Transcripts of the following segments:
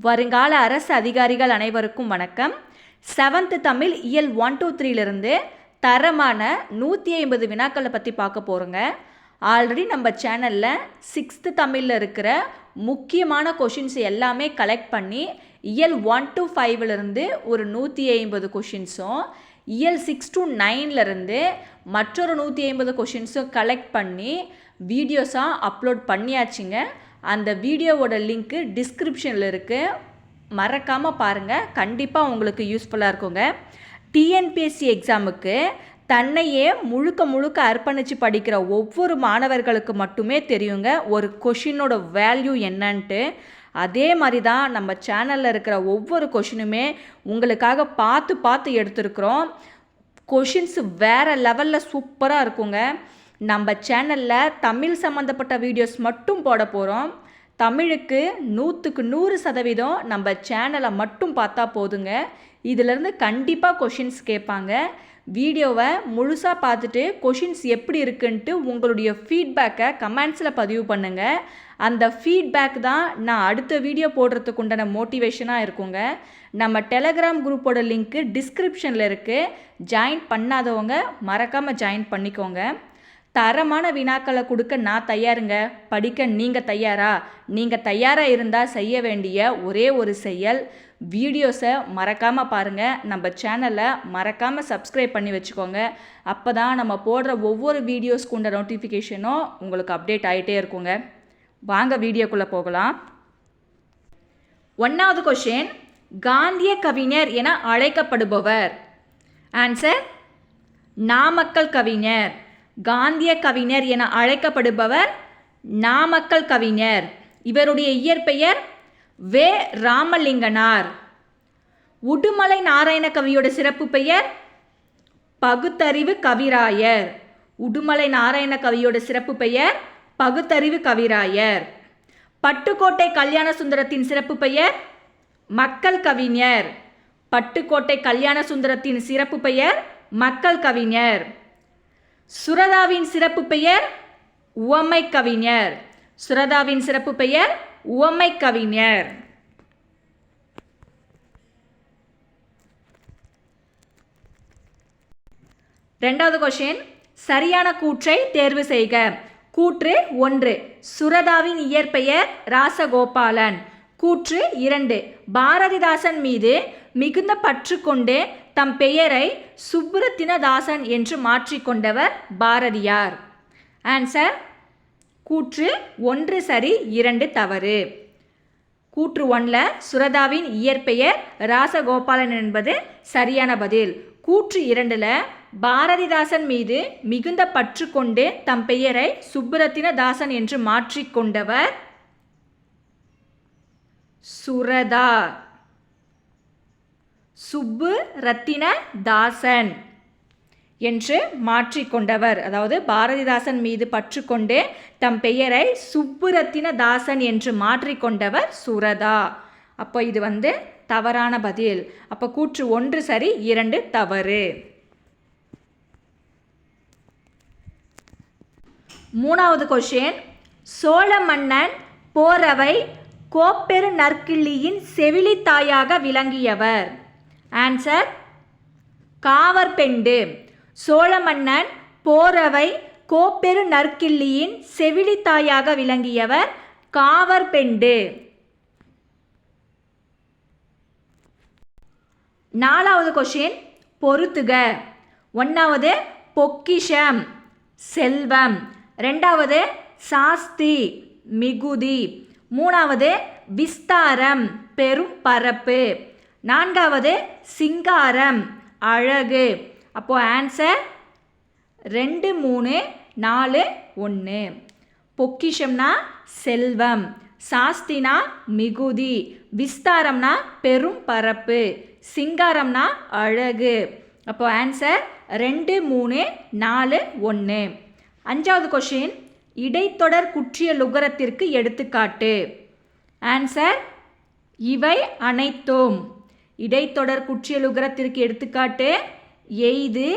வருங்கால அரசு அதிகாரிகள் அனைவருக்கும் வணக்கம். 7th தமிழ் இயல் 1 to 3லிருந்து தரமான 150 வினாக்களை பற்றி பார்க்க போகிறோங்க. ஆல்ரெடி நம்ம சேனலில் 6th தமிழில் இருக்கிற முக்கியமான கொஷின்ஸ் எல்லாமே கலெக்ட் பண்ணி இயல் 1 to 5லிருந்து ஒரு 150 கொஷின்ஸும், இயல் 6 to 9லிருந்து மற்றொரு 150 கொஷின்ஸும் கலெக்ட் பண்ணி வீடியோஸாக அப்லோட் பண்ணியாச்சுங்க. அந்த வீடியோவோட லிங்க்கு டிஸ்கிரிப்ஷனில் இருக்குது, மறக்காமல் பாருங்கள். கண்டிப்பாக உங்களுக்கு யூஸ்ஃபுல்லாக இருக்குங்க. டிஎன்பிஎஸ்சி எக்ஸாமுக்கு தன்னையே முழுக்க அர்ப்பணித்து படிக்கிற ஒவ்வொரு மாணவர்களுக்கு மட்டுமே தெரியுங்க ஒரு கொஷினோட வேல்யூ என்னன்ட்டு. அதே மாதிரி தான் நம்ம சேனலில் இருக்கிற ஒவ்வொரு கொஷினுமே உங்களுக்காக பார்த்து எடுத்துருக்குறோம். கொஷின்ஸ் வேறு லெவலில் சூப்பராக இருக்குங்க. நம்ம சேனலில் தமிழ் சம்மந்தப்பட்ட வீடியோஸ் மட்டும் போட போகிறோம். தமிழுக்கு 100% நம்ம சேனலை மட்டும் பார்த்தா போதுங்க. இதிலேருந்து கண்டிப்பாக கொஷின்ஸ் கேட்பாங்க. வீடியோவை முழுசாக பார்த்துட்டு கொஷின்ஸ் எப்படி இருக்குன்ட்டு உங்களுடைய ஃபீட்பேக்கை கமெண்ட்ஸில் பதிவு பண்ணுங்கள். அந்த ஃபீட்பேக் தான் நான் அடுத்த வீடியோ போடுறதுக்கு உண்டான மோட்டிவேஷனாக இருக்குங்க. நம்ம டெலகிராம் குரூப்போட லிங்க்கு டிஸ்கிரிப்ஷனில் இருக்குது. ஜாயின் பண்ணாதவங்க மறக்காமல் ஜாயின் பண்ணிக்கோங்க. தரமான வினாக்களை கொடுக்க நான் தயாருங்க. படிக்க நீங்கள் தயாரா? நீங்கள் தயாராக இருந்தால் செய்ய வேண்டிய ஒரே ஒரு செயல், வீடியோஸை மறக்காமல் பாருங்கள். நம்ம சேனலை மறக்காமல் சப்ஸ்கிரைப் பண்ணி வச்சுக்கோங்க. அப்போ தான் நம்ம போடுற ஒவ்வொரு வீடியோஸ்க்கு உண்ட நோட்டிஃபிகேஷனும் உங்களுக்கு அப்டேட் ஆகிட்டே இருக்குங்க. வாங்க வீடியோக்குள்ளே போகலாம். 1வது கொஷின், காந்திய கவிஞர் என அழைக்கப்படுபவர். ஆன்சர் நாமக்கல் கவிஞர். காந்திய கவிஞர் என அழைக்கப்படுபவர் நாமக்கல் கவிஞர். இவருடைய இயற்பெயர் வே. ராமலிங்கனார். உடுமலை நாராயண கவியோட சிறப்பு பெயர் பகுத்தறிவு கவிராயர். உடுமலை நாராயண கவியோட சிறப்பு பெயர் பகுத்தறிவு கவிராயர். பட்டுக்கோட்டை கல்யாண சுந்தரத்தின் சிறப்பு பெயர் மக்கள் கவிஞர். பட்டுக்கோட்டை கல்யாண சுந்தரத்தின் சிறப்பு பெயர் மக்கள் கவிஞர். சுரதாவின் சிறப்பு பெயர் உவமை கவிஞர். சுரதாவின் சிறப்பு பெயர் உவமை கவிஞர். இரண்டாவது கொஷின், சரியான கூற்றை தேர்வு செய்க. கூற்று 1, சுரதாவின் இயற்பெயர் ராசகோபாலன். கூற்று 2, பாரதிதாசன் மீது மிகுந்த பற்று கொண்டு தம் பெயரை சுப்புரத்தினதாசன் என்று மாற்றிக்கொண்டவர் பாரதியார். ஆன்சர் கூற்று 1 சரி, 2 தவறு. கூற்று 1ல் சுரதாவின் இயற்பெயர் ராசகோபாலன் என்பது சரியான பதில். கூற்று 2ல் பாரதிதாசன் மீது மிகுந்த பற்று கொண்டு தம் பெயரை சுப்புரத்தினதாசன் என்று மாற்றிக்கொண்டவர் சுரதா. சுப்பு ரத்தின தாசன் என்று மாற்றிக்கொண்டவர், அதாவது பாரதிதாசன் மீது பற்றுக்கொண்டு தம் பெயரை சுப்புரத்தின தாசன் என்று மாற்றிக்கொண்டவர் சுரதா. அப்போ இது தவறான பதில். அப்போ கூற்று 1 சரி, 2 தவறு. 3வது கொஷின், சோழ மன்னன் போரவை கோப்பெரு நற்கிள்ளியின் செவிலித்தாயாக விளங்கியவர். ஆன்சர் காவற்பெண்டு. சோழ மன்னன் போரவை கோப்பெரு நற்கிள்ளியின் செவிலித்தாயாக விளங்கியவர் காவற்பெண்டு. 4வது கொஷின், பொறுத்துக. 1வது பொக்கிஷம் செல்வம். 2வது சாஸ்தி மிகுதி. 3வது விஸ்தாரம் பெரும் பரப்பு. 4வது சிங்காரம் அழகு. அப்போ ஆன்சர் 2, 3, 4, 1. பொக்கிஷம்னா செல்வம், சாஸ்தினா மிகுதி, விஸ்தாரம்னா பெரும் பரப்பு, சிங்காரம்னா அழகு. அப்போ ஆன்சர் 2, 3, 4, 1. 5வது கொஷின், இடைத்தொடர் குற்றிய லுகரத்திற்கு எடுத்துக்காட்டு. ஆன்சர் இவை அனைத்தும். இடைத்தொடர் குற்றிய லுகரத்திற்கு எடுத்துக்காட்டு எய்து,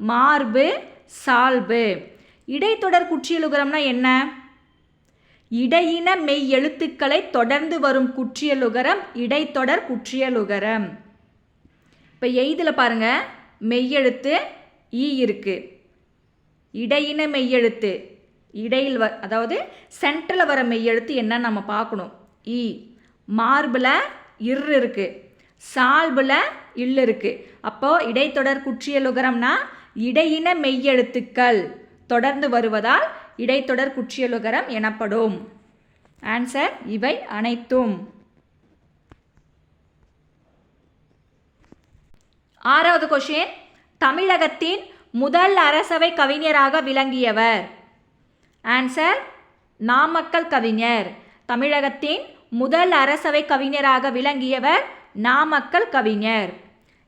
மார்பு, சால்பு. இடைத்தொடர் குற்றிய லுகரம்னா என்ன? இடையின மெய் எழுத்துக்களை தொடர்ந்து வரும் குற்றியலுகரம் இடைத்தொடர் குற்றியலுகரம். இப்போ எய்தில் பாருங்க, மெய்யெழுத்து ஈ இருக்கு. இடையின மெய்யெழுத்து இடையில் அதாவது சென்டரில் வர மெய்யெழுத்து என்னன்னு நம்ம பார்க்கணும். ஈ. மார்பில் இர் இருக்கு, சால்பில் இல் இருக்கு. அப்போ இடைத்தொடர் குற்றியலுகரம்னா இடையின மெய்யெழுத்துக்கள் தொடர்ந்து வருவதால் இடைத்தொடர் குற்றியலுகரம் எனப்படும். ஆன்சர் இவை அனைத்தும். 6வது கொஸ்டின், தமிழகத்தின் முதல் அரசவை கவிஞராக விளங்கியவர். ஆன்சர் நாமக்கல் கவிஞர். தமிழகத்தின் முதல் அரசவை கவிஞராக விளங்கியவர் நாமக்கல் கவிஞர்.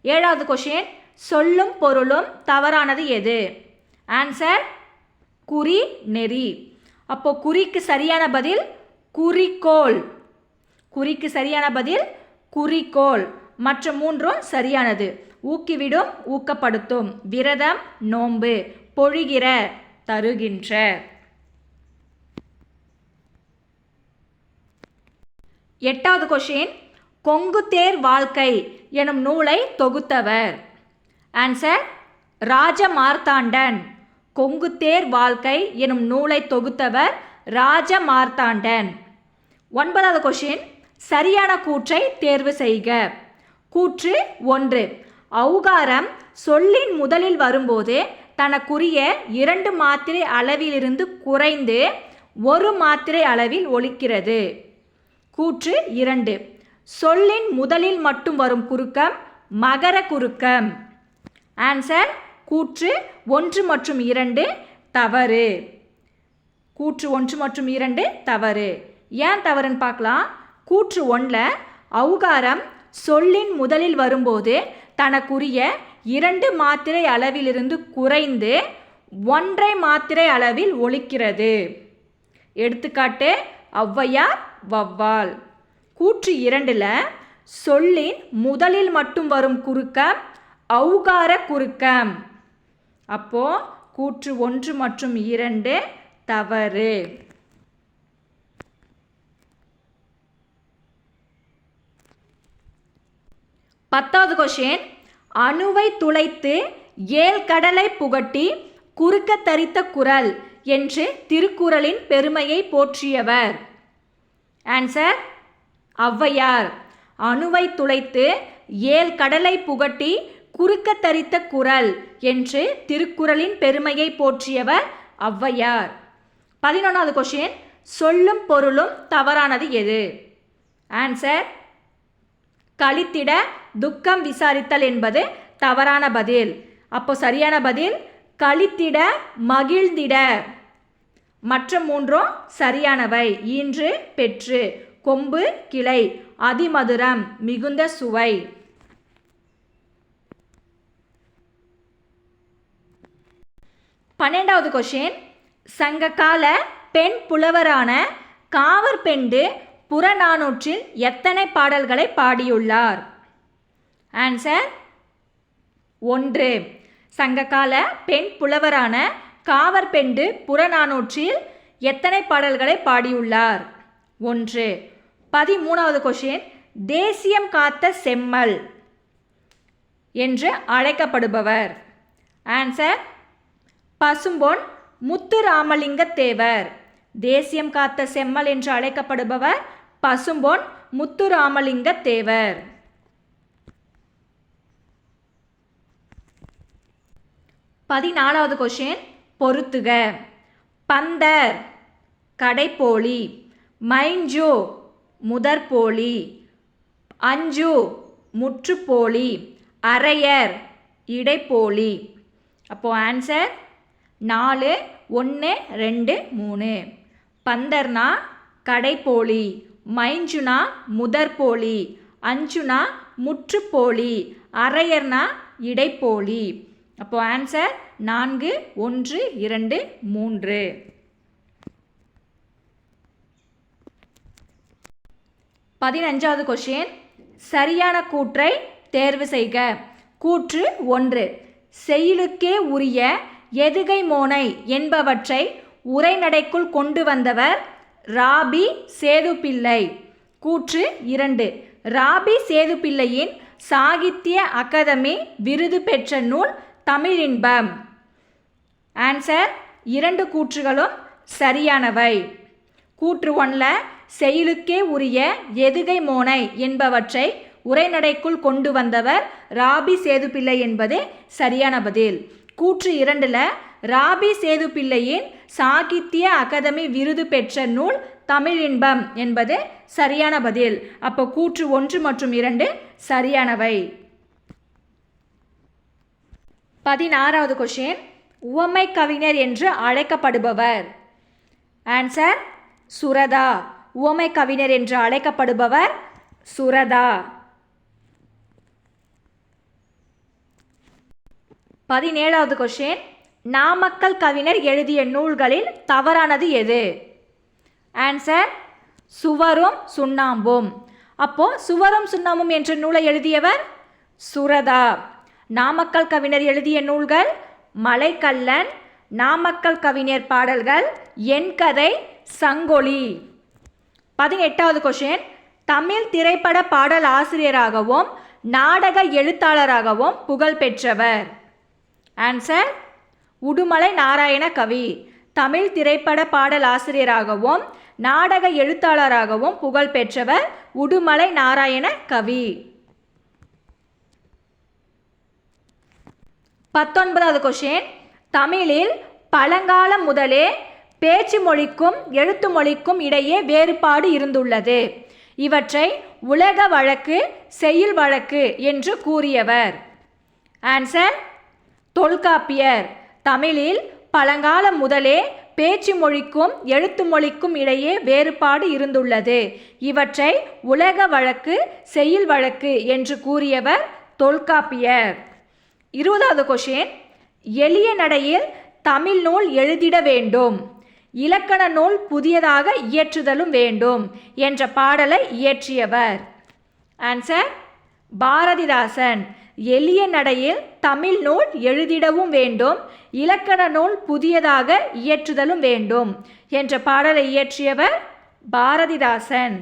7வது கொஸ்டின், சொல்லும் பொருளும் தவறானது எது? ஆன்சர் குறி நெறி. அப்போ குறிக்கு சரியான பதில் குறிக்கோள். குறிக்கு சரியான பதில் குறிக்கோள். மற்ற மூன்றும் சரியானது. ஊக்கிவிடும், ஊக்கப்படுத்தும், விரதம், நோன்பு, பொழிகிற, தருகின்ற. 8வது கொஸ்டின், கொங்கு தேர் வாழ்க்கை எனும் நூலை தொகுத்தவர். ஆன்சர் ராஜமார்த்தாண்டன். கொங்கு தேர் வாழ்க்கை எனும் நூலை தொகுத்தவர் ராஜமார்த்தாண்டன். 9வது கொஸ்டின், சரியான கூற்றை தேர்வு செய்க. கூற்று 1, ஔகாரம் சொல்லின் முதலில் வரும்போது தனக்குரிய 2 மாத்திரை அளவிலிருந்து குறைந்து 1 மாத்திரை அளவில் ஒலிக்கிறது. கூற்று 2, சொல்லின் முதலில் மட்டும் வரும் குறுக்கம் மகர குறுக்கம். ஆன்சர் கூற்று 1 மற்றும் 2 தவறு. கூற்று 1 மற்றும் 2 தவறு. ஏன் தவறுன்னு பார்க்கலாம். கூற்று 1ல் ஔகாரம் சொல்லின் முதலில் வரும்போது தனக்குரிய 2 மாத்திரை அளவிலிருந்து குறைந்து 1 மாத்திரை அளவில் ஒலிக்கிறது. எடுத்துக்காட்டு ஔவையார், வௌவால். கூற்று 2ல் சொல்லின் முதலில் மட்டும் வரும் குறுக்கம் ஔகார குறுக்கம். அப்போ கூற்று 1 மற்றும் 2 தவறு. 10வது கொஸ்டின், அணுவை துளைத்து ஏழ் கடலை புகட்டி குறுக்க தரித்த குரல் என்று திருக்குறளின் பெருமையை போற்றியவர். ஆன்சர் ஔவையார். அணுவை துளைத்து ஏழ் கடலை புகட்டி குறுக்க தரித்த குரல் என்று திருக்குறளின் பெருமையை போற்றியவர் ஔவையார். 11வது கொஸ்டின், சொல்லும் பொருளும் தவறானது எது? ஆன்சர் கழித்திட துக்கம் விசாரித்தல் என்பது தவறான பதில். அப்போ சரியான பதில் கழித்திட மகிழ்ந்திட. மற்ற மூன்றும் சரியானவை. ஈன்று, பெற்று, கொம்பு, கிளை, அதிமதுரம், மிகுந்த சுவை. 12வது கொஸ்டின், சங்ககால பெண் புலவரான காவற்பெண்டு புறநானூற்றில் எத்தனை பாடல்களை பாடியுள்ளார்? ஆன்சர் 1. சங்ககால பெண் புலவரான காவற்பெண்டு புறநானூற்றில் எத்தனை பாடல்களை பாடியுள்ளார்? 1. 13வது கொஸ்டின், தேசியம் காத்த செம்மல் என்று அழைக்கப்படுபவர். ஆன்சர் பசும்பொன் முத்துராமலிங்க தேவர். தேசியம் காத்த செம்மல் என்று அழைக்கப்படுபவர் பசும்பொன் முத்துராமலிங்க தேவர். 14வது கொஸ்டின், பொறுத்துக. பந்தர் கடைப்போலி, மைஞ்சு முதற்போலி, அஞ்சு முற்றுப்போலி, அரையர் இடைப்போலி. அப்போ ஆன்சர் 4, 1, 2, 3. பந்தர்னா கடைப்போலி, மைஞ்சுனா முதற்போலி, அஞ்சுனா முற்றுப்போலி, அரையர்னா இடைப்போலி. அப்போ ஆன்சர் 4, 1, 2, 3. 15வது கொஸ்டின், சரியான கூற்றை தேர்வு செய்க. கூற்று 1, செய்யுளுக்கே உரிய எதுகை மோனை என்பவற்றை உரைநடைக்குள் கொண்டு வந்தவர் ராபி சேதுப்பிள்ளை. கூற்று 2. ராபி சேதுப்பிள்ளையின் சாகித்ய அகாதமி விருது பெற்ற நூல் தமிழின்பம். ஆன்சர் 2 கூற்றுகளும் சரியானவை. கூற்று 1ல் செயலுக்கே உரிய எதுகை மோனை என்பவற்றை உரைநடைக்குள் கொண்டு வந்தவர் ராபி சேதுப்பிள்ளை என்பது சரியான பதில். கூற்று 2ல் ராபி சேதுப்பிள்ளையின் சாகித்ய அகாதமி விருது பெற்ற நூல் தமிழின்பம் என்பது சரியான பதில். அப்போ கூற்று 1 மற்றும் 2 சரியானவை. 16வது கொஸ்டின். உவமை கவிஞர் என்று அழைக்கப்படுபவர். ஆன்சர் சுரதா. உவமை கவிஞர் என்று அழைக்கப்படுபவர் சுரதா. 17வது கொஸ்டின். நாமக்கல் கவிஞர் எழுதிய நூல்களில் தவறானது எது? ஆன்சர் சுவரும் சுண்ணாம்பும். அப்போ சுவரும் சுண்ணாம்பும் என்ற நூலை எழுதியவர் சுரதா. நாமக்கல் கவிஞர் எழுதிய நூல்கள் மலைக்கல்லன், நாமக்கல் கவிஞர் பாடல்கள், என் கதை, சங்கொலி. 18வது கொஸ்டின். தமிழ் திரைப்பட பாடல் ஆசிரியராகவும் நாடக எழுத்தாளராகவும் புகழ் பெற்றவர். ஆன்சர் உடுமலை நாராயண கவி. தமிழ் திரைப்பட பாடல் ஆசிரியராகவும் நாடக எழுத்தாளராகவும் புகழ் பெற்றவர் உடுமலை நாராயண கவி. 19வது கொஸ்டின். தமிழில் பழங்காலம் முதலே பேச்சு மொழிக்கும் எழுத்து மொழிக்கும் இடையே வேறுபாடு இருந்துள்ளது. இவற்றை உலக வழக்கு, செய்யுள் வழக்கு என்று கூறியவர். ஆன்சர் தொல்காப்பியர். தமிழில் பழங்காலம் முதலே பேச்சு மொழிக்கும் எழுத்து மொழிக்கும் இடையே வேறுபாடு இருந்துள்ளது. இவற்றை உலக வழக்கு, செய்யுள் வழக்கு என்று கூறியவர் தொல்காப்பியர். 20வது கொஸ்டின். எளிய நடையில் தமிழ் நூல் எழுதிட வேண்டும், இலக்கண நூல் புதியதாக இயற்றுதலும் வேண்டும் என்ற பாடலை இயற்றியவர். ஆன்சர் பாரதிதாசன். எளிய நடையில் தமிழ் நூல் எழுதிடவும் வேண்டும், இலக்கண நூல் புதியதாக இயற்றுதலும் வேண்டும் என்ற பாடலை இயற்றியவர் பாரதிதாசன்.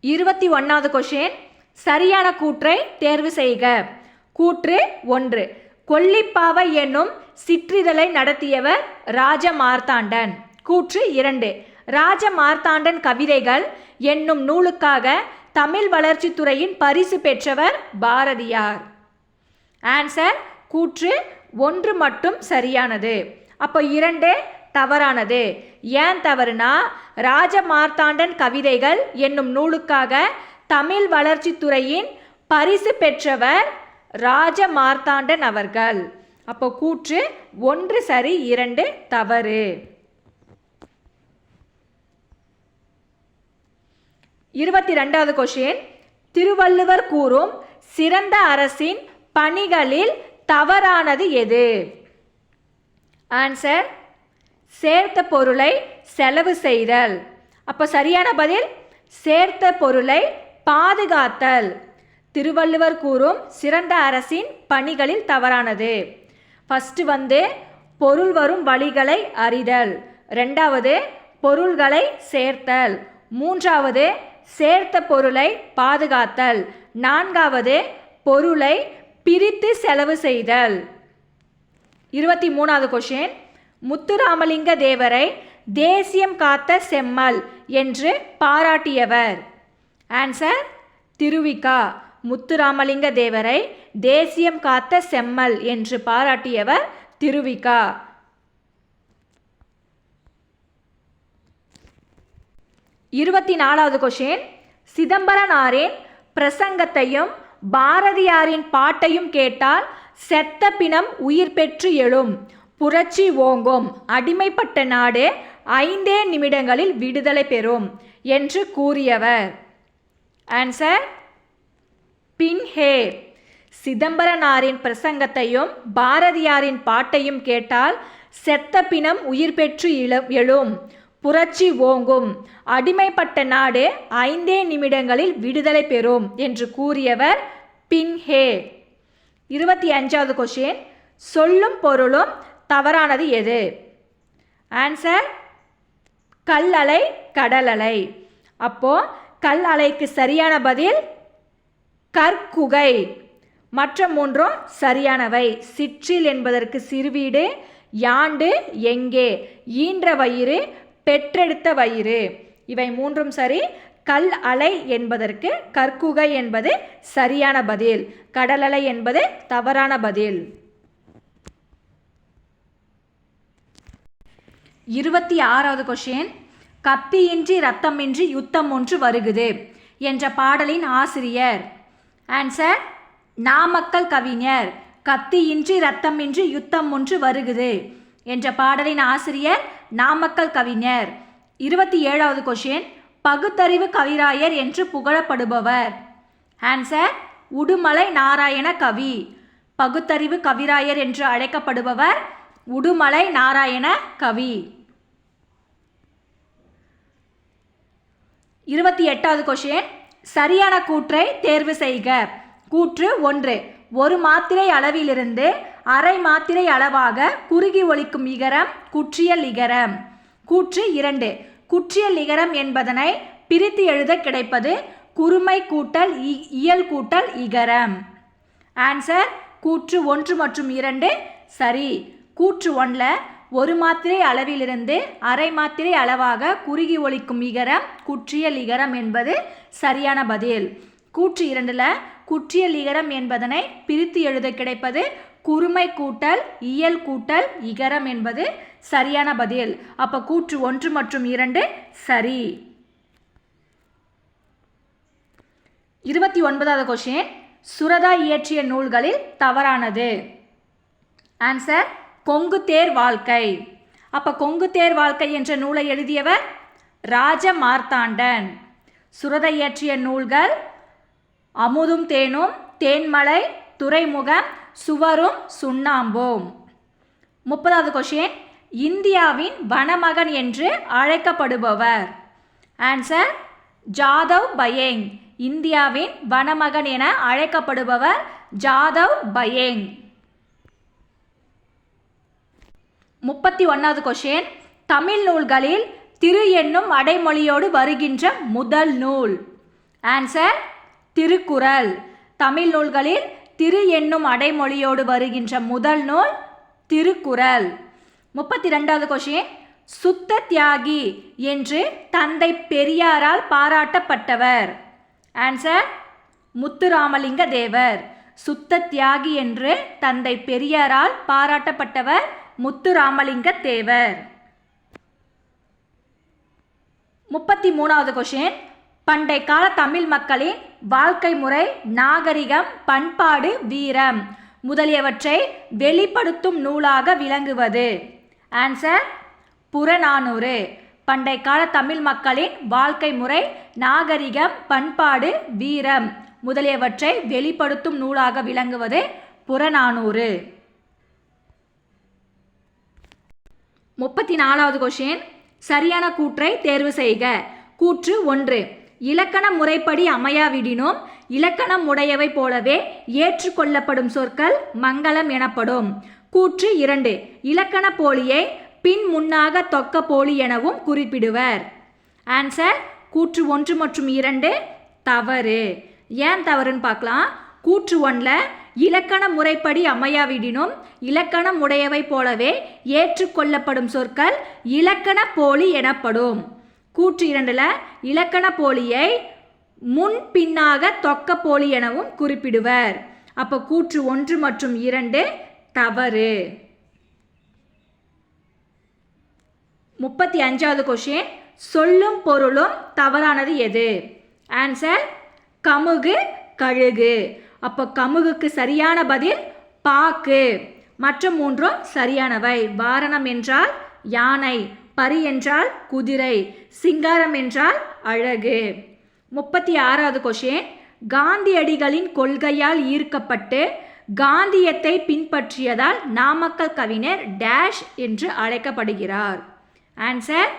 21வது கொஸ்டின். சரியான கூற்றை தேர்வு செய்க. கூற்று 1. கொல்லிப்பாவை என்னும் சிற்றிதழை நடத்தியவர் ராஜமார்த்தாண்டன். கூற்று 2. ராஜமார்த்தாண்டன் கவிதைகள் என்னும் நூலுக்காக தமிழ் வளர்ச்சித்துறையின் பரிசு பெற்றவர் பாரதியார். ஆன்சர் கூற்று 1 மட்டும் சரியானது. அப்போ 2 தவறானது. ஏன் தவறுனா, ராஜமார்த்தாண்டன் கவிதைகள் என்னும் நூலுக்காக தமிழ் வளர்ச்சித்துறையின் பரிசு பெற்றவர் ராஜமார்த்தாண்டன் அவர்கள். அப்போ கூற்று 1 சரி, 2 தவறு. 22வது கொஸ்டின். திருவள்ளுவர் கூறும் சிறந்த அரசின் பணிகளில் தவறானது எது? ஆன்சர் சேர்த்த பொருளை செலவு செய்தல். அப்போ சரியான பதில் சேர்த்த பொருளை பாதுகாத்தல். திருவள்ளுவர் கூறும் சிறந்த அரசின் பணிகளில் தவறானது. ஃபஸ்ட்டு பொருள் வரும் வழிகளை அறிதல், 2வது பொருள்களை சேர்த்தல், 3வது சேர்த்த பொருளை பாதுகாத்தல், 4வது பொருளை பிரித்து செலவு செய்தல். 23வது கொஸ்டின். முத்துராமலிங்க தேவரை தேசியம் காத்த செம்மல் என்று பாராட்டியவர். ஆன்சர் திருவிகா. முத்துராமலிங்க தேவரை தேசியம் காத்த செம்மல் என்று பாராட்டியவர் திருவிகா. 24வது கொஸ்டின். சிதம்பரனாரின் பிரசங்கத்தையும் பாரதியாரின் பாட்டையும் கேட்டால் செத்த பிணம் உயிர் பெற்று எழும், புரட்சி ஓங்கும், அடிமைப்பட்ட நாடு 5 நிமிடங்களில் விடுதலை பெறும் என்று கூறியவர். ஆன்சர் பின்ஹே. சிதம்பரனாரின் பிரசங்கத்தையும் பாரதியாரின் பாட்டையும் கேட்டால் செத்த பிணம் உயிர் பெற்று எழும், புரட்சி ஓங்கும், அடிமைப்பட்ட நாடு 5 நிமிடங்களில் விடுதலை பெறும் என்று கூறியவர் பின்ஹே. 25வது கொஸ்டின். சொல்லும் பொருளும் தவறானது எது? ஆன்சர் கல் அலை, கடல் அலை. அப்போ கல் அலைக்கு சரியான பதில் கற்குகை. மற்ற மூன்றும் சரியானவை. சிற்றில் என்பதற்கு சிறுவீடு, யாண்டு, எங்கே, ஈன்ற வயிறு, பெற்றெடுத்த வயிறு, இவை மூன்றும் சரி. கல் அலை என்பதற்கு கற்குகை என்பது சரியான பதில். கடல் அலை என்பது தவறான பதில். 26வது கொஸ்டின். கத்தியின்றி ரத்தமின்றி யுத்தம் ஒன்று வருகுது என்ற பாடலின் ஆசிரியர். ஆன்சர் நாமக்கல் கவிஞர். கத்தியின்றி ரத்தமின்றி யுத்தம் ஒன்று வருகுது என்ற பாடலின் ஆசிரியர் நாமக்கல் கவிஞர். 27வது கொஸ்டின். பகுத்தறிவு கவிராயர் என்று புகழப்படுபவர். ஆன்சர் உடுமலை நாராயண கவி. பகுத்தறிவு கவிராயர் என்று அழைக்கப்படுபவர் உடுமலை நாராயண கவி. 28வது கொஸ்டின். சரியான கூற்றை தேர்வு செய்க. கூற்று 1. ஒரு மாத்திரை அளவிலிருந்து அரை மாத்திரை அளவாக குறுகி ஒலிக்கும் இகரம் குற்றியல் இகரம். கூற்று 2. குற்றியல் இகரம் என்பதனை பிரித்து எழுத கிடைப்பது குறுமை கூட்டல் இயல் கூட்டல் இகரம். ஆன்சர் கூற்று 1 மற்றும் 2 சரி. கூற்று 1ல் ஒரு மாத்திரை அளவிலிருந்து அரை மாத்திரை அளவாக குறுகி ஒலிக்கும் இகரம் குற்றியல் இகரம் என்பது சரியான பதில். கூற்று 2ல் குற்றியல் இகரம் என்பதனை பிரித்து எழுத கிடைப்பது குறுமை கூட்டல் இயல் கூட்டல் இகரம் என்பது சரியான பதில். அப்போ கூற்று 1 மற்றும் 2 சரி. 29வது கொஸ்டின். சுரதா இயற்றிய நூல்களில் தவறானது. ஆன்சர் கொங்கு தேர் வாழ்க்கை. அப்போ கொங்கு தேர் வாழ்க்கை என்ற நூலை எழுதியவர் ராஜ மார்த்தாண்டன். சுரதா இயற்றிய நூல்கள் அமுதும் தேனும், தேன்மலை, துறைமுகம், சுவரும் சுண்ணாம்பும். 30வது கொஸ்டின். இந்தியாவின் வனமகன் என்று அழைக்கப்படுபவர். ஆன்சர் ஜாதவ் பயேங். இந்தியாவின் வனமகன் என அழைக்கப்படுபவர் ஜாதவ் பயேங். 31வது கொஸ்டின். தமிழ் நூல்களில் திரு என்னும் அடைமொழியோடு வருகின்ற முதல் நூல். ஆன்சர் திருக்குறள். தமிழ் நூல்களில் திரு என்னும் அடைமொழியோடு வருகின்ற முதல் நூல் திருக்குறள். 32வது கொஸ்டின். சுத்த தியாகி என்று தந்தை பெரியாரால் பாராட்டப்பட்டவர். ஆன்சர் முத்துராமலிங்க தேவர். சுத்த தியாகி என்று தந்தை பெரியாரால் பாராட்டப்பட்டவர் முத்துராமலிங்க தேவர். 33வது கொஸ்டின். பண்டை கால தமிழ் மக்களின் வாழ்க்கை முறை, நாகரிகம், பண்பாடு, வீரம் முதலியவற்றை வெளிப்படுத்தும் நூலாக விளங்குவது. ஆன்சர் புறநானூறு. பண்டை கால தமிழ் மக்களின் வாழ்க்கை முறை, நாகரிகம், பண்பாடு, வீரம் முதலியவற்றை வெளிப்படுத்தும் நூலாக விளங்குவது புறநானூறு. 34வது கொஸ்டின். சரியான கூற்றை தேர்வு செய்க. கூற்று 1. இலக்கண முறைப்படி அமையாவிடினும் இலக்கணம் உடையவை போலவே ஏற்றுக்கொள்ளப்படும் சொற்கள் மங்களம் எனப்படும். கூற்று 2. இலக்கண போலியை பின் முன்னாக தொக்க போலி எனவும் குறிப்பிடுவர். ஆன்சர் கூற்று 1 மற்றும் 2 தவறு. ஏன் தவறுன்னு பார்க்கலாம். கூற்று 1ல் இலக்கண முறைப்படி அமையாவிடினும் இலக்கணம் உடையவை போலவே ஏற்றுக்கொள்ளப்படும் சொற்கள் இலக்கண போலி எனப்படும். கூற்று 2ல் இலக்கண போலியை முன் பின்னாக தொக்க போலி எனவும் குறிப்பிடுவர். அப்போ கூற்று 1 மற்றும் 2 தவறு. 35வது கொஸ்டின். சொல்லும் பொருளும் தவறானது எது? ஆன்சர் கமுகு, கழுகு. அப்போ கமுகுக்கு சரியான பதில் பாக்கு. மற்ற மூன்றும் சரியானவை. வாரணம் என்றால் யானை, பரி என்றால் குதிரை, சிங்காரம் என்றால் அழகு. 36வது கொஸ்டின். காந்தியடிகளின் கொள்கையால் ஈர்க்கப்பட்டு காந்தியத்தை பின்பற்றியதால் நாமக்கல் கவிஞர் டேஷ் என்று அழைக்கப்படுகிறார். ஆன்சர்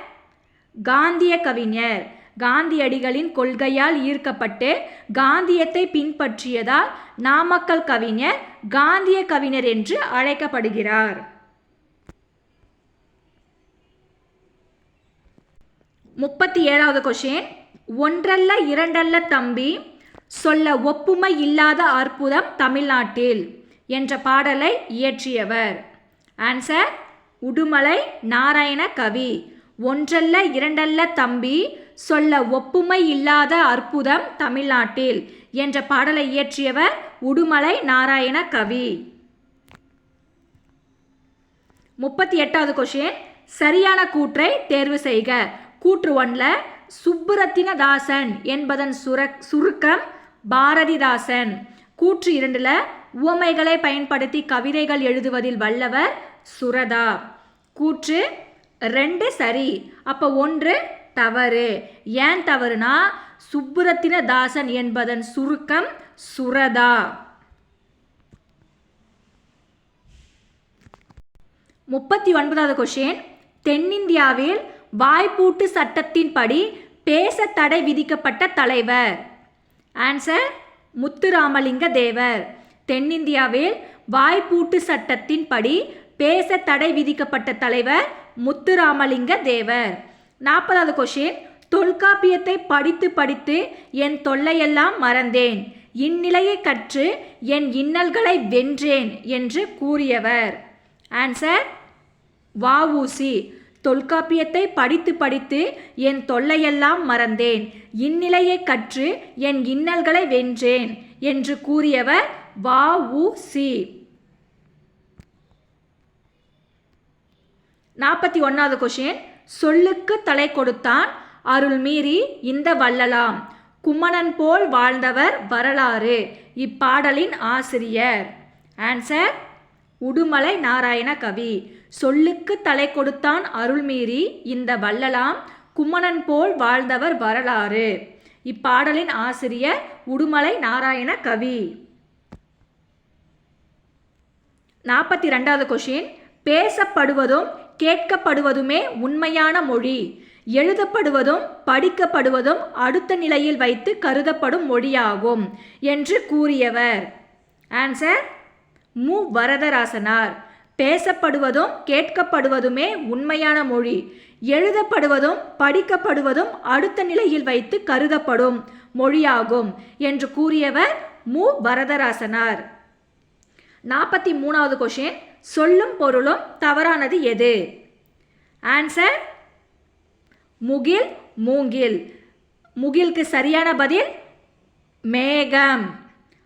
காந்திய கவிஞர். காந்தியடிகளின் கொள்கையால் ஈர்க்கப்பட்டு காந்தியத்தை பின்பற்றியதால் நாமக்கல் கவிஞர் காந்திய கவிஞர் என்று அழைக்கப்படுகிறார். 37வது கொஷின், ஒன்றல்ல இரண்டல்ல தம்பி சொல்ல ஒப்புமை இல்லாத அற்புதம் தமிழ்நாட்டில் என்ற பாடலை இயற்றியவர். ஆன்சர் உடுமலை நாராயண கவி. ஒன்றல்ல இரண்டல்ல தம்பி சொல்ல ஒப்புமை இல்லாத அற்புதம் தமிழ்நாட்டில் என்ற பாடலை இயற்றியவர் உடுமலை நாராயண கவி. 38வது கொஷின், சரியான கூற்றை தேர்வு செய்க. கூற்று 1ல சுப்புரத்தினதாசன் என்பதன் சுருக்கம் பாரதிதாசன். கூற்று 2ல உவமைகளை பயன்படுத்தி கவிதைகள் எழுதுவதில் வல்லவர் சுரதா. கூற்று 2 சரி, அப்போ 1 தவறு. ஏன் தவறுனா சுப்புரத்தினதாசன் என்பதன் சுருக்கம் சுரதா. 39வது கொஷின், தென்னிந்தியாவில் வாய்ப்பூட்டு சட்டத்தின்படி பேச தடை விதிக்கப்பட்ட தலைவர். ஆன்சர் முத்துராமலிங்க தேவர். தென்னிந்தியாவில் வாய்ப்பூட்டு சட்டத்தின்படி பேச தடை விதிக்கப்பட்ட தலைவர் முத்துராமலிங்க தேவர். 40வது கொஷின், தொல்காப்பியத்தை படித்து படித்து என் தொல்லையெல்லாம் மறந்தேன், இந்நிலையை கற்று என் இன்னல்களை வென்றேன் என்று கூறியவர். ஆன்சர் வ.உ.சி. தொல்காப்பியத்தை படித்து படித்து என் தொல்லையெல்லாம் மறந்தேன், இந்நிலையை கற்று என் இன்னல்களை வென்றேன் என்று கூறியவர் வ.உ.சி. 41வது கொஷின், சொல்லுக்கு தலை கொடுத்தான் அருள் மீறி இந்த வள்ளலாம், கும்மணன் போல் வாழ்ந்தவர் வரலாறு இப்பாடலின் ஆசிரியர். ஆன்சர் உடுமலை நாராயண கவி. சொல்லுக்கு தலை கொடுத்தான் அருள் மீறி இந்த வள்ளலாம், கும்மணன் போல் வாழ்ந்தவர் வரலாறு இப்பாடலின் ஆசிரியர் உடுமலை நாராயண கவி. 42வது கொஷின், பேசப்படுவதும் கேட்கப்படுவதுமே உண்மையான மொழி, எழுதப்படுவதும் படிக்கப்படுவதும் அடுத்த நிலையில் வைத்து கருதப்படும் மொழியாகும் என்று கூறியவர். ஆன்சர் மு. வரதராசனார். பேசப்படுவதும் கேட்கப்படுவதுமே உண்மையான மொழி, எழுதப்படுவதும் படிக்கப்படுவதும் அடுத்த நிலையில் வைத்து கருதப்படும் மொழியாகும் என்று கூறியவர் மு. வரதராசனார். 43வது கொஷின், சொல்லும் பொருளும் தவறானது எது? ஆன்சர் முகில் மூங்கில். முகிலுக்கு சரியான பதில் மேகம்.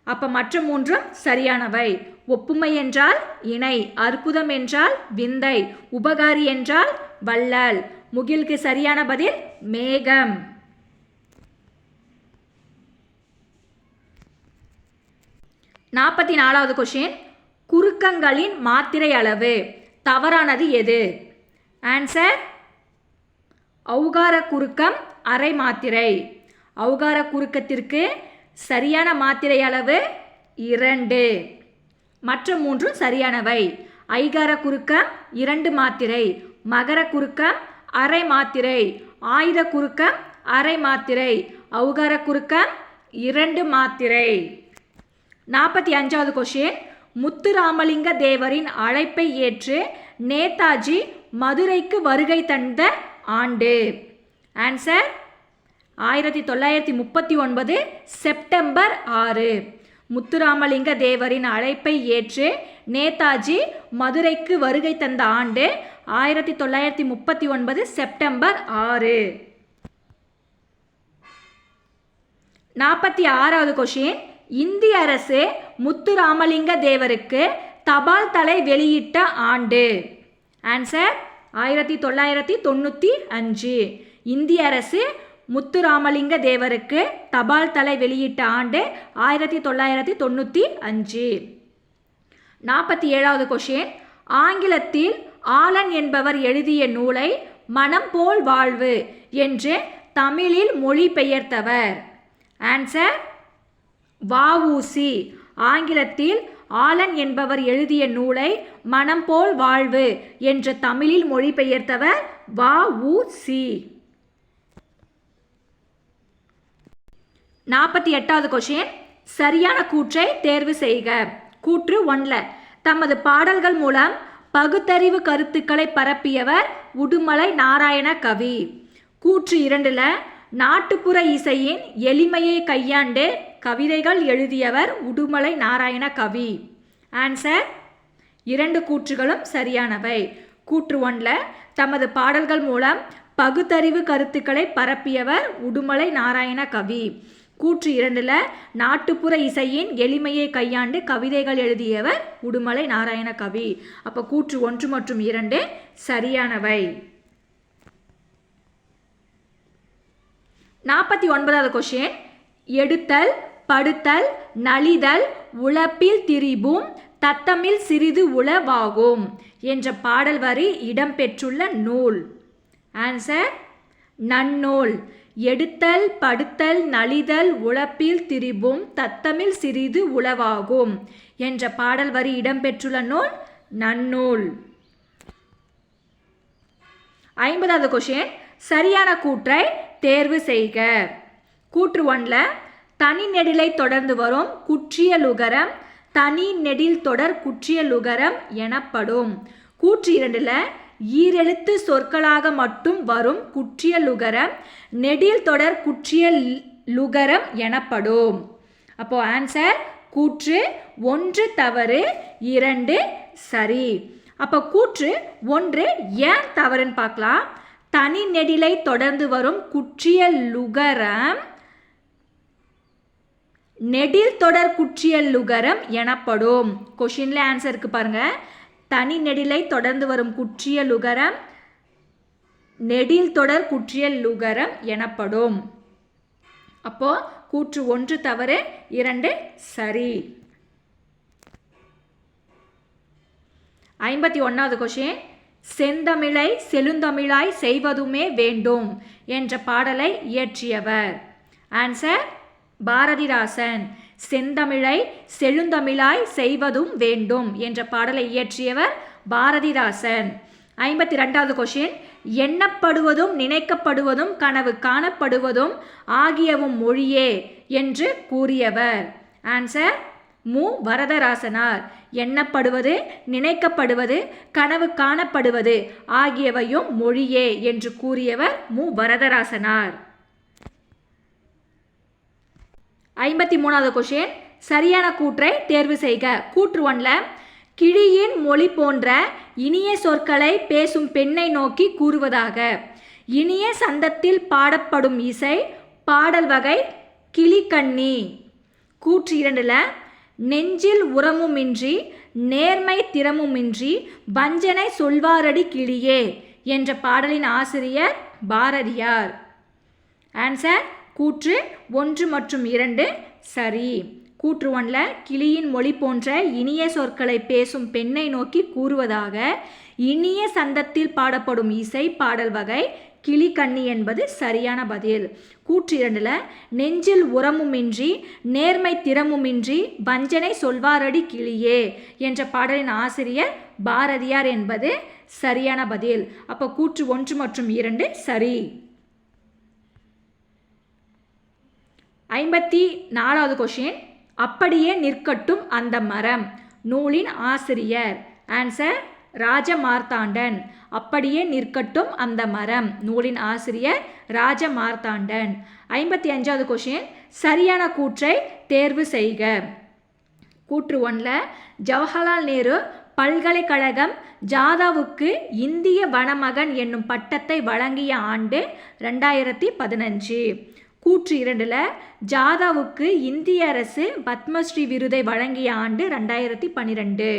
அப்போ மற்ற மூன்றும் சரியானவை. ஒப்புமை என்றால் இணை, அற்புதம் என்றால் விந்தை, உபகாரி என்றால் வள்ளல். முகிலுக்கு சரியான பதில் மேகம். 44வது கொஷின், குறுக்கங்களின் மாத்திரை அளவு தவறானது எது? ஆன்சர் ஔகார குறுக்கம் அரை மாத்திரை. ஔகார குறுக்கத்திற்கு சரியான மாத்திரை அளவு 2. மற்ற மூன்றும் சரியானவை. ஐகார குறுக்கம் 2 மாத்திரை, மகர குறுக்கம் அரை மாத்திரை, ஆயுத குறுக்கம் அரை மாத்திரை, ஔகார குறுக்கம் 2 மாத்திரை. 45வது கொஷின், முத்துராமலிங்க தேவரின் அழைப்பை ஏற்று நேதாஜி மதுரைக்கு வருகை தந்த ஆண்டு. Answer 1939 September 6. முத்துராமலிங்க தேவரின் அழைப்பை ஏற்று நேதாஜி மதுரைக்கு வருகை தந்த ஆண்டு 1939 செப்டம்பர் 6. 46வது கொஷின், இந்திய அரசு முத்துராமலிங்க தேவருக்கு தபால் தலை வெளியிட்ட ஆண்டு. ஆன்சர் 1995. இந்திய அரசு முத்துராமலிங்க தேவருக்கு தபால் தலை வெளியிட்ட ஆண்டு 1995. 47வது கொஷின், ஆங்கிலத்தில் ஆலன் என்பவர் எழுதிய நூலை மனம் போல் வாழ்வு என்று தமிழில் மொழிபெயர்த்தவர். ஆன்சர் வ.உ.சி. ஆங்கிலத்தில் ஆலன் என்பவர் எழுதிய நூலை மனம் போல் வாழ்வு என்று தமிழில் மொழிபெயர்த்தவர் வ.உ.சி. 48வது கொஷின், சரியான கூற்றை தேர்வு செய்க. கூற்று 1ல தமது பாடல்கள் மூலம் பகுத்தறிவு கருத்துக்களை பரப்பியவர் உடுமலை நாராயண கவி. கூற்று 2ல் நாட்டுப்புற இசையின் எளிமையை கையாண்டு கவிதைகள் எழுதியவர் உடுமலை நாராயண கவி. ஆன்சர் 2 கூற்றுகளும் சரியானவை. கூற்று 1ல் தமது பாடல்கள் மூலம் பகுத்தறிவு கருத்துக்களை பரப்பியவர் உடுமலை நாராயண கவி. கூற்று 2ல் நாட்டுப்புற இசையின் எளிமையை கையாண்டு கவிதைகள் எழுதியவர் உடுமலை நாராயண கவி. அப்போ கூற்று 1 மற்றும் 2 சரியானவை. 49வது கொஷின். எடுத்தல் படுத்தல் நலிதல் உழப்பில் திரிபும் தத்தமில் சிறிது உளவாகும் என்ற பாடல் வரி இடம்பெற்றுள்ள நூல். ஆன்சர் நன்னூல். எடுத்தல் படுத்தல் நலிதல் உழப்பில் திரிபும் தத்தமில் சிறிது உளவாகும் என்ற பாடல் வரி இடம்பெற்றுள்ள நூல் நன்னூல். 50வது கொஷின். சரியான கூற்றை தேர்வு செய்க. கூற்று 1ல் தனி நெடிலை தொடர்ந்து வரும் குற்றியலுகரம் தனி நெடில் தொடர் குற்றியலுகரம் எனப்படும். கூற்று 2ல் ஈரெழுத்து சொற்களாக மட்டும் வரும் குற்றியலுகரம் நெடில் தொடர் குற்றியலுகரம் எனப்படும். அப்போ ஆன்சர் கூற்று 1 தவறு, 2 சரி. அப்போ கூற்று 1 ஏன் தவறுன்னு பார்க்கலாம். தனி நெடிலை தொடர்ந்து வரும் குற்றியலுகரம் நெடில் தொடர் குற்றியலுகரம் எனப்படும். கொஷின்ல ஆன்சருக்கு பாருங்க. தனி நெடிலை தொடர்ந்து வரும் குற்றியலுகரம் நெடில் தொடர் குற்றியலுகரம் எனப்படும். அப்போ கூற்று 1 தவறு, 2 சரி. 51வது கொஷின். செந்தமிழை செழுந்தமிழாய் செய்வதுமே வேண்டும் என்ற பாடலை இயற்றியவர். ஆன்சர் பாரதிதாசன். செந்தமிழை செழுந்தமிழாய் செய்வதும் வேண்டும் என்ற பாடலை இயற்றியவர் பாரதிதாசன். 52வது கொஷின். எண்ணப்படுவதும் நினைக்கப்படுவதும் கனவு காணப்படுவதும் ஆகியவும் மொழியே என்று கூறியவர். ஆன்சர் மு வரதராசனார். எண்ணப்படுவது நினைக்கப்படுவது கனவு காணப்படுவது ஆகியவையும் மொழியே என்று கூறியவர் மு வரதராசனார். 53வது கொஷின். சரியான கூற்றை தேர்வு செய்க. கூற்று 1ல் கிளியின் மொழி போன்ற இனிய சொற்களை பேசும் பெண்ணை நோக்கி கூறுவதாக. இனிய சந்தத்தில் பாடப்படும் இசை பாடல் வகை கிளிக்கண்ணி. கூற்று 2ல் நெஞ்சில் உரமுமின்றி நேர்மை திறமுமின்றி வஞ்சனை சொல்வாரடி கிளியே என்ற பாடலின் ஆசிரியர் பாரதியார். ஆன்சர் கூற்று 1 மற்றும் 2 சரி. கூற்று 1ல் கிளியின் மொழி போன்ற இனிய சொற்களை பேசும் பெண்ணை நோக்கி கூறுவதாக இனிய சந்தத்தில் பாடப்படும் இசை பாடல் வகை கிளிக்கண்ணி என்பது சரியான பதில். கூற்று 2ல் நெஞ்சில் உரமுமின்றி நேர்மை திறமுமின்றி வஞ்சனை சொல்வாரடி கிளியே என்ற பாடலின் ஆசிரியர் பாரதியார் என்பது சரியான பதில். அப்போ கூற்று 1 மற்றும் 2 சரி. 54வது கொஷின். அப்படியே நிற்கட்டும் அந்த மரம் நூலின் ஆசிரியர். ஆன்சர் ராஜமார்த்தாண்டன். அப்படியே நிற்கட்டும் அந்த மரம் நூலின் ஆசிரியர் ராஜமார்த்தாண்டன். 55வது கொஷின். சரியான கூற்றை தேர்வு செய்க. கூற்று 1ல் ஜவஹர்லால் நேரு பல்கலைக்கழகம் ஜாதாவுக்கு இந்திய வனமகன் என்னும் பட்டத்தை வழங்கிய ஆண்டு 2015. கூற்று 2ல் ஜாதாவுக்கு இந்திய அரசு பத்மஸ்ரீ விருதை வழங்கிய ஆண்டு 2012.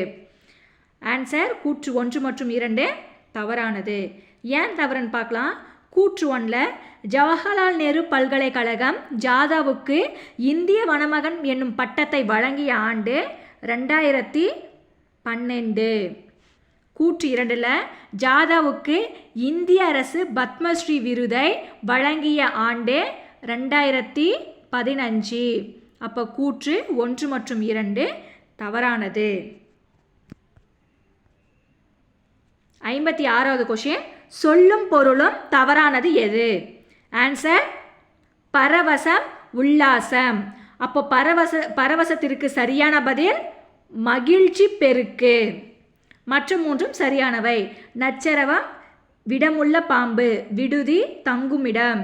ஆன்சர் கூற்று 1 மற்றும் 2 தவறானது. ஏன் தவறுன்னு பார்க்கலாம். கூற்று 1ல் ஜவஹர்லால் நேரு பல்கலைக்கழகம் ஜாதாவுக்கு இந்திய வனமகன் என்னும் பட்டத்தை வழங்கிய ஆண்டு 2012. கூற்று 2ல் ஜாதாவுக்கு இந்திய அரசு பத்மஸ்ரீ விருதை வழங்கிய ஆண்டு 2015. அப்போ கூற்று 1 மற்றும் 2 தவறானது. 56வது கொஷின். சொல்லும் பொருளும் தவறானது எது? ஆன்சர் பரவசம் உல்லாசம். அப்போ பரவசத்திற்கு சரியான பதில் மகிழ்ச்சி பெருக்கு. மற்ற 3ம் சரியானவை. நச்சரவம் விடமுள்ள பாம்பு, விடுதி தங்குமிடம்.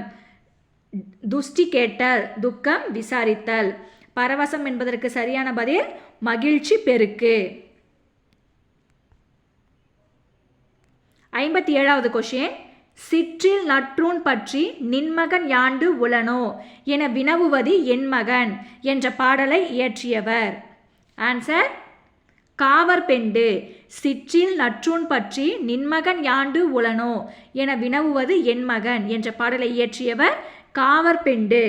துஷ்டி கேட்டல், துக்கம் விசாரித்தல். பரவசம் என்பதற்கு சரியான பதில் மகிழ்ச்சி பெருக்கு. 57வது கொஷின். சிற்றில் நற்றூன் பற்றி நின்மகன் யாண்டு உளனோ என வினவுவது என் மகன் என்ற பாடலை இயற்றியவர். ஆன்சர் காவற்பெண்டு. சிற்றில் நற்றூன் பற்றி நின்மகன் யாண்டு உளனோ என வினவுவது என் மகன் என்ற பாடலை இயற்றியவர் காவற்பெண்டு.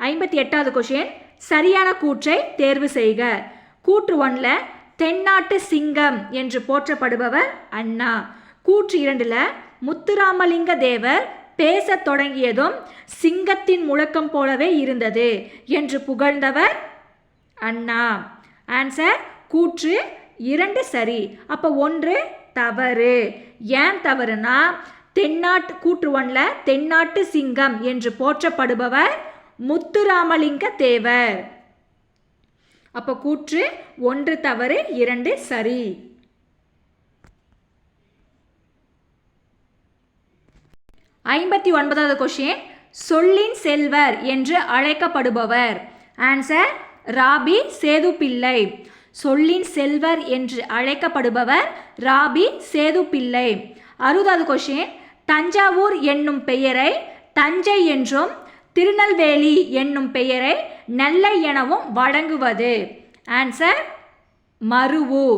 58வது கொஷின். சரியான கூற்றை தேர்வு செய்க. கூற்று 1ல தென்னாட்டு சிங்கம் என்று போற்றப்படுபவர் அண்ணா. கூற்று 2ல முத்துராமலிங்க தேவர் பேசத் தொடங்கியதும் சிங்கத்தின் முழக்கம் போலவே இருந்தது என்று புகழ்ந்தவர் அண்ணா. ஆன்சர் கூற்று 2 சரி. அப்போ 1 தவறு. ஏன் தவறுனா கூற்று 1ல தென்னாட்டு சிங்கம் என்று போற்றப்படுபவர் முத்துராமலிங்க தேவர். அப்போ கூற்று 1 தவறு, 2 சரி. 59வது கொஷின். சொல்லின் செல்வர் என்று அழைக்கப்படுபவர். ஆன்சர் ராபி சேதுப்பிள்ளை. சொல்லின் செல்வர் என்று அழைக்கப்படுபவர் ராபி சேதுப்பிள்ளை. 60வது கொஷின். தஞ்சாவூர் என்னும் பெயரை தஞ்சை என்றும் திருநெல்வேலி என்னும் பெயரை நெல்லை எனவும் வழங்குவது. ஆன்சர் மருவு.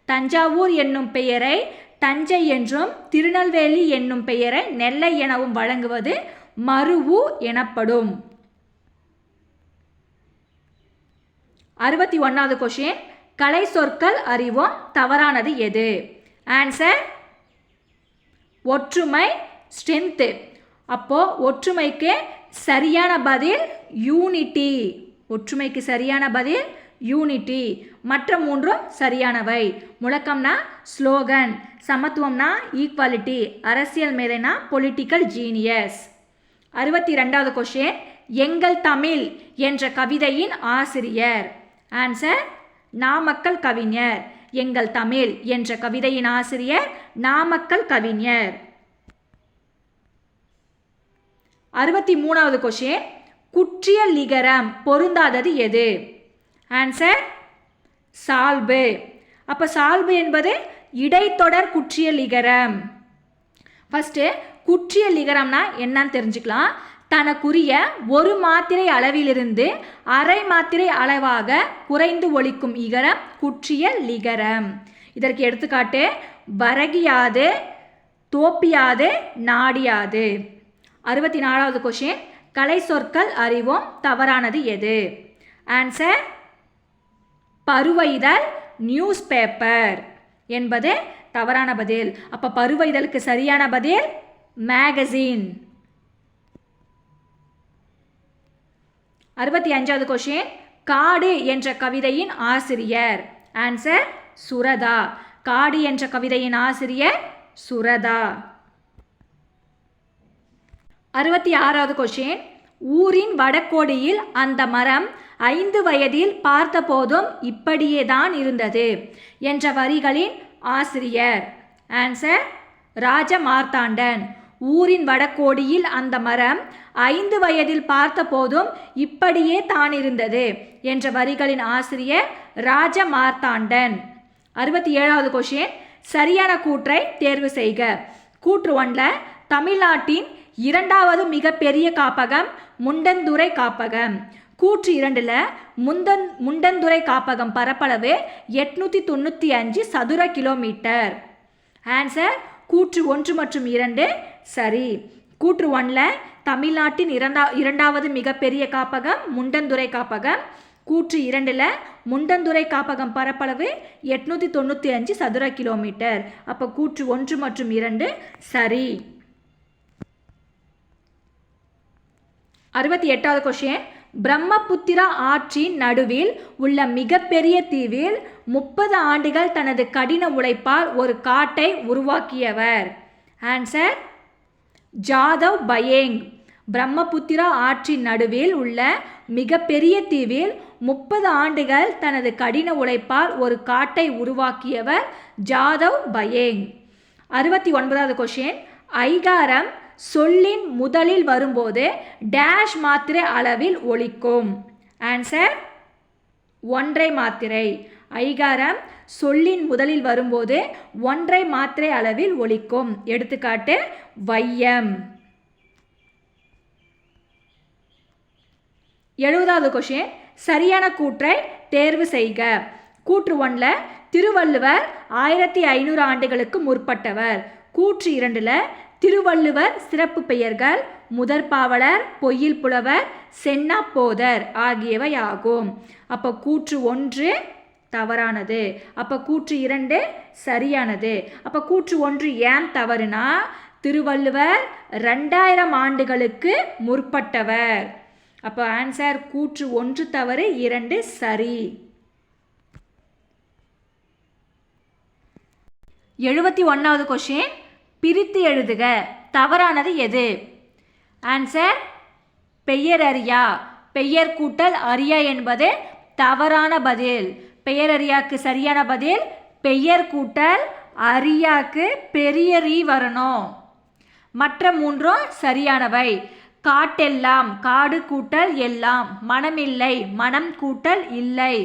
தஞ்சாவூர் என்னும் பெயரை தஞ்சை என்றும் திருநெல்வேலி என்னும் பெயரை நெல்லை எனவும் வழங்குவது மருவு எனப்படும். 61வது கொஷின். கலை சொற்கள் அறிவோம் தவறானது எது? ஆன்சர் ஒற்றுமை ஸ்ட்ரென்த். அப்போ ஒற்றுமைக்கு சரியான பதில் யூனிட்டி. ஒற்றுமைக்கு சரியான பதில் யூனிட்டி. மற்ற 3ம் சரியானவை. முழக்கம்னா ஸ்லோகன், சமத்துவம்னா ஈக்குவாலிட்டி, அரசியல் மேதைனா பொலிட்டிக்கல் ஜீனியஸ். 62வது கொஷின். எங்கள் தமிழ் என்ற கவிதையின் ஆசிரியர். ஆன்சர் நாமக்கல் கவிஞர். எங்கள் தமிழ் என்ற கவிதையின் ஆசிரியர் நாமக்கல் கவிஞர். 63வது கொஷின். குற்றிய லிகரம் பொருந்தாதது எது? ஆன்சர் சால்பு. அப்போ சால்பு என்பது இடைத்தொடர் குற்றிய லிகரம். ஃபஸ்ட்டு குற்றிய லிகரம்னா என்னன்னு தெரிஞ்சுக்கலாம். தனக்குரிய ஒரு மாத்திரை அளவிலிருந்து அரை மாத்திரை அளவாக குறைந்து ஒலிக்கும் இகரம் குற்றிய லிகரம். இதற்கு எடுத்துக்காட்டு வரகியாது, தோப்பியாது, நாடியாது. 64வது கொஷின். கலை சொற்கள் அறிவோம் தவறானது எது? ஆன்சர் பருவ இதழ் நியூஸ் பேப்பர் என்பது தவறான பதில். அப்போ பருவ இதழுக்கு சரியான பதில் மேகசின். 65வது கொஷின். காடு என்ற கவிதையின் ஆசிரியர். ஆன்சர் சுரதா. காடு என்ற கவிதையின் ஆசிரியர் சுரதா. 66வது கொஷின். ஊரின் வடக்கோடியில் அந்த மரம் 5 வயதில் பார்த்தபோதும் இப்படியே தான் இருந்தது என்ற வரிகளின் ஆசிரியர். ஆன்சர் ராஜமார்த்தாண்டன். ஊரின் வடக்கோடியில் அந்த மரம் 5 வயதில் பார்த்தபோதும் இப்படியே தான் இருந்தது என்ற வரிகளின் ஆசிரியர் ராஜமார்த்தாண்டன். 67வது கொஷின். சரியான கூற்றை தேர்வு செய்க. கூற்று 1ல தமிழ்நாட்டின் 2வது மிகப்பெரிய காப்பகம் முண்டந்துறை காப்பகம். கூற்று 2ல முண்டந்துறை காப்பகம் பரப்பளவு 895 சதுர கிலோமீட்டர். ஆன்சர் கூற்று 1 மற்றும் 2 சரி. கூற்று 1ல தமிழ்நாட்டின் 2வது மிகப்பெரிய காப்பகம் முண்டந்துறை காப்பகம். கூற்று 2ல முண்டந்துறை காப்பகம் பரப்பளவு 895 சதுர கிலோமீட்டர். அப்போ கூற்று 1 மற்றும் 2 சரி. 68வது கொஷின். பிரம்மபுத்திரா ஆற்றின் நடுவில் உள்ள மிகப்பெரிய தீவில் 30 ஆண்டுகள் தனது கடின உழைப்பால் ஒரு காட்டை உருவாக்கியவர். ஆன்சர் ஜாதவ் பயேங். பிரம்மபுத்திரா ஆற்றின் நடுவில் உள்ள மிகப்பெரிய தீவில் 30 ஆண்டுகள் தனது கடின உழைப்பால் ஒரு காட்டை உருவாக்கியவர் ஜாதவ் பயேங். 69வது கொஷின், ஐகாரம் சொல்லின் முதலில் வரும்போது டேஷ் மாத்திரை அளவில் ஒலிக்கும். ஆன்சர் ஒன்றை மாத்திரை. ஐகாரம் சொல்லின் முதலில் வரும்போது ஒன்றை மாத்திரை அளவில் ஒலிக்கும். எடுத்துக்காட்டு வையம். 70வது கொஷின், சரியான கூற்றை தேர்வு செய்க. கூற்று 1ல் திருவள்ளுவர் 1500 ஆண்டுகளுக்கு முற்பட்டவர். கூற்று 2ல் திருவள்ளுவர் சிறப்பு பெயர்கள் முதற்பாவலர், பொய்யில் புலவர், சென்னாப்போதர் ஆகியவை ஆகும். அப்போ கூற்று 1 தவறானது. அப்போ கூற்று 2 சரியானது. அப்போ கூற்று 1 ஏன் தவறுனா திருவள்ளுவர் 2000 ஆண்டுகளுக்கு முற்பட்டவர். அப்போ ஆன்சர் கூற்று 1 தவறு, 2 சரி. 71வது கொஷின், பிரித்து எழுதுக. தவறானது எது? ஆன்சர் பெயரறியா. பெயர் கூட்டல் அறியா என்பது தவறான பதில். பெயரறியாக்கு சரியான பதில் பெயர் கூட்டல் அறியாக்கு பெரிய ரீ வரணும். மற்ற 3ம் சரியானவை. காட்டெல்லாம், காடு கூட்டல் எல்லாம். மனமில்லை, மனம் கூட்டல் இல்லை.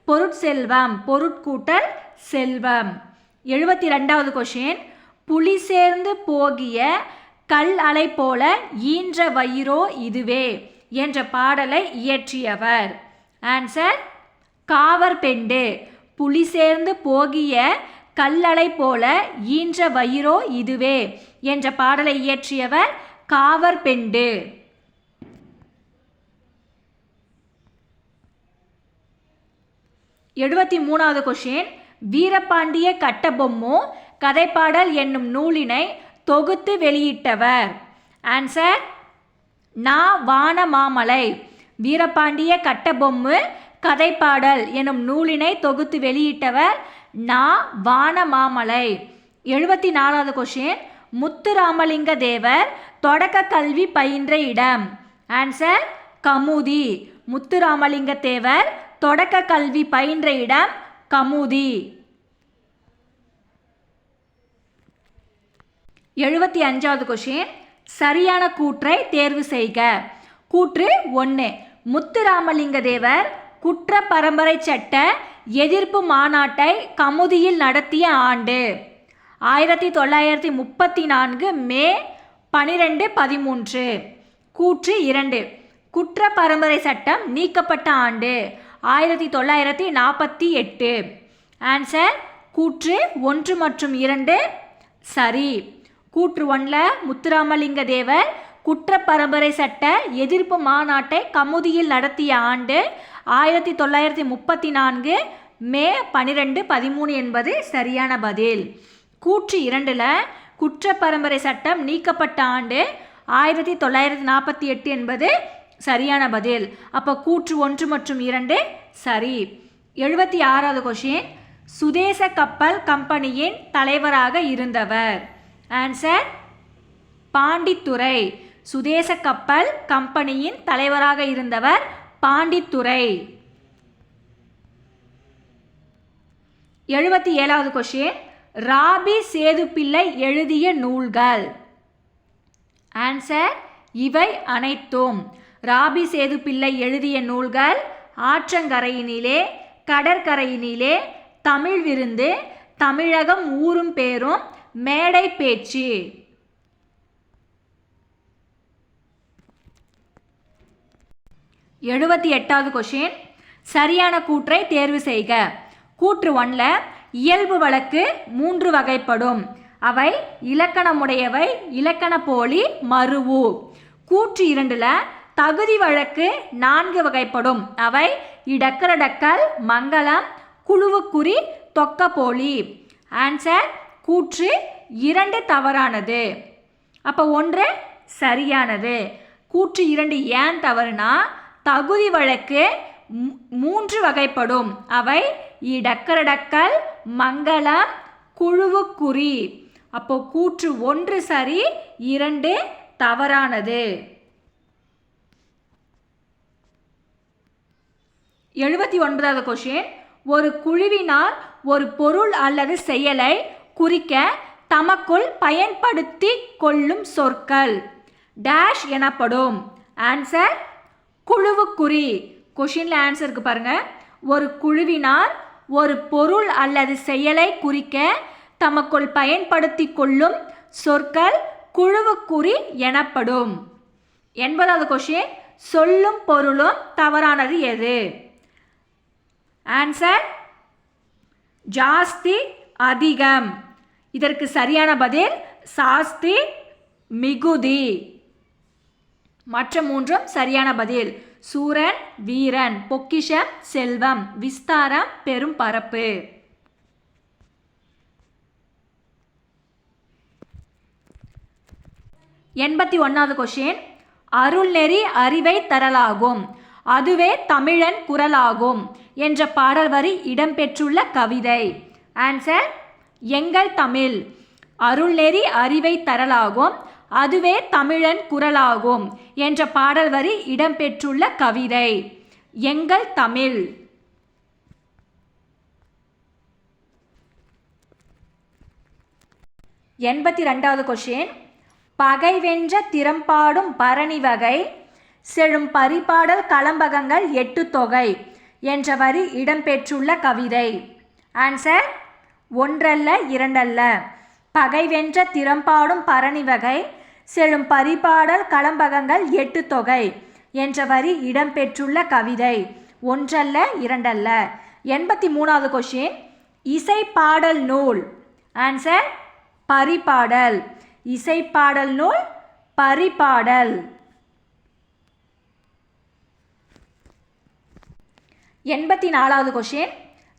பொருட்செல்வம், பொருட்கூட்டல் செல்வம். 72வது கொஷின், புலி சேர்ந்து போகிய கல் அலை போல ஈன்ற வயிறோ இதுவே என்ற பாடலை இயற்றியவர். ஆன்சர் காவற்பெண்டு. புலி சேர்ந்து போகிய கல்லலை போல ஈன்ற வயிறோ இதுவே என்ற பாடலை இயற்றியவர் காவற்பெண்டு. 73வது கொஷின், வீரபாண்டிய கட்டபொம்மு கதைப்பாடல் என்னும் நூலினை தொகுத்து வெளியிட்டவர். ஆன்சர் நா. வானமாமலை. வீரபாண்டிய கட்டபொம்மு கதைப்பாடல் எனும் நூலினை தொகுத்து வெளியிட்டவர் நா. வானமாமலை. 74வது கொஷின், முத்துராமலிங்க தேவர் தொடக்க கல்வி பயின்ற இடம். ஆன்சர் கமுதி. முத்துராமலிங்க தேவர் தொடக்க கல்வி பயின்ற இடம் கமுதி. 75வது கொஷின், சரியான கூற்றை தேர்வு செய்க. கூற்று 1, முத்துராமலிங்க தேவர் குற்ற பரம்பரை சட்ட எதிர்ப்பு மாநாட்டை கமுதியில் நடத்திய ஆண்டு 1934 மே 12, 13. கூற்று 2, குற்ற பரம்பரை சட்டம் நீக்கப்பட்ட ஆண்டு 1948. ஆன்சர் கூற்று 1 மற்றும் 2 சரி. கூற்று 1ல் முத்துராமலிங்க தேவர் குற்ற பரம்பரை சட்ட எதிர்ப்பு மாநாட்டை கமுதியில் நடத்திய ஆண்டு 1934 மே 12, 13 என்பது சரியான பதில். கூற்று 2ல் குற்ற பரம்பரை சட்டம் நீக்கப்பட்ட ஆண்டு 1948 என்பது சரியான பதில். அப்போ கூற்று 1 மற்றும் 2 சரி. 76வது கொஷின், சுதேச கப்பல் கம்பெனியின் தலைவராக இருந்தவர். ஆன்சர் பாண்டித்துரை. சுதேச கப்பல் கம்பெனியின் தலைவராக இருந்தவர் பாண்டித்துரை. 77வது கொஷின், ராபி சேதுப்பிள்ளை எழுதிய நூல்கள். ஆன்சர் இவை அனைத்தும். ராபி சேதுப்பிள்ளை எழுதிய நூல்கள் ஆற்றங்கரையினிலே, கடற்கரையினிலே, தமிழ் விருந்து, தமிழகம் ஊரும் பேரும், மேடை பேச்சு. 78வது கொஷின், சரியான கூற்றை தேர்வு செய்க. கூற்று 1ல் இயல்பு வழக்கு 3 வகைப்படும். அவை இலக்கணமுடையவை, இலக்கண போலி, மருவு. கூற்று 2ல் தகுதி வழக்கு 4 வகைப்படும். அவை இடக்கரடக்கல், மங்களம், குழுவுக்குறி, தொக்க போலி. ஆன்சர் கூற்று 2 தவறானது. அப்போ 1 சரியானது. கூற்று 2 ஏன் தவறுனா தகுதி வழக்கு 3 வகைப்படும். அவை இடக்கரடக்கல், மங்களம், குழுவுக்குறி. அப்போ கூற்று 1 சரி, 2 தவறானது. 79வது கொஷின், ஒரு குழுவினால் ஒரு பொருள் அல்லது செயலை குறிக்க தமக்குள் பயன்படுத்தி கொள்ளும் சொற்கள் டேஷ் எனப்படும். ஆன்சர் குழுவுக்குறி. கொஷின்ல ஆன்சருக்கு பாருங்க. ஒரு குழுவினார் ஒரு பொருள் அல்லது செயலை குறிக்க தமக்குள் பயன்படுத்தி கொள்ளும் சொற்கள் குழுவுக்குறி எனப்படும். 80வது கொஷின், சொல்லும் பொருளும் தவறானது எது? ஆன்சர் ஜாஸ்தி, அதிகம். இதற்கு சரியான பதில் சாஸ்தி, மிகுதி. மற்ற மூன்றும் சரியான பதில். சூரன், வீரன், பொக்கிஷம், செல்வம், விஸ்தாரம், பெரும் பரப்பு. 81வது கொஷின், அருள்நெறி அறிவை தரலாகும், அதுவே தமிழன் குரலாகும் என்ற பாடல் வரி இடம்பெற்றுள்ள கவிதை. ஆன்சர் எங்கள் தமிழ். அருள்நெறி அறிவை தரலாகும், அதுவே தமிழன் குரலாகும் என்ற பாடல் வரி இடம்பெற்றுள்ள கவிதை எங்கள் தமிழ். 82வது கொஷின், பகை வென்ற திறம்பாடும் பரணி வகை செழும் பரிபாடல் களம்பகங்கள் 8 தொகை என்ற வரி இடம்பெற்றுள்ள கவிதை. ஆன்சர் ஒன்றல்ல இரண்டல்ல. பகை வென்ற திறம்பாடும் பரணி வகை செழும் பரிபாடல் களம்பகங்கள் 8 தொகை என்ற வரி இடம்பெற்றுள்ள கவிதை ஒன்றல்ல இரண்டல்ல. 83வது கொஷின், இசைப்பாடல் நூல். ஆன்சர் பரிபாடல். இசைப்பாடல் நூல் பரிபாடல். 84வது கொஷின்,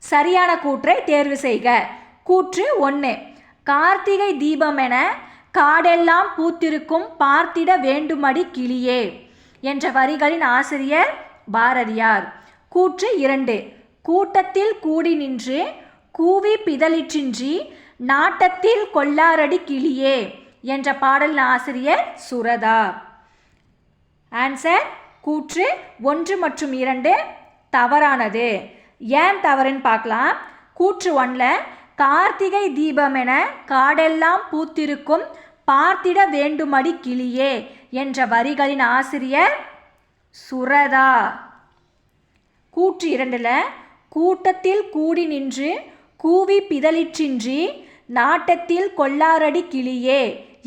சரியான கூற்றை தேர்வு செய்க. கூற்று 1, கார்த்திகை தீபமென காடெல்லாம் பூத்திருக்கும் பார்த்திட வேண்டுமடி கிளியே என்ற வரிகளின் ஆசிரியர் பாரதியார். கூற்று 2, கூட்டத்தில் கூடி நின்று கூவி பிதலிற்றின்றி நாட்டத்தில் கொல்லாரடி கிளியே என்ற பாடலின் ஆசிரியர் சுரதா. ஆன்சர் கூற்று 1 மற்றும் 2 தவறானது. ஏன் தவறுன்னு பார்க்கலாம். கூற்று 1ல கார்த்திகை தீபமென காடெல்லாம் பூத்திருக்கும் பார்த்திட வேண்டுமடி கிளியே என்ற வரிகளின் ஆசிரியர் சுரதா. கூற்று 2ல கூட்டத்தில் கூடி நின்று கூவி பிதலிற்றின்றி நாட்டத்தில் கொல்லாரடி கிளியே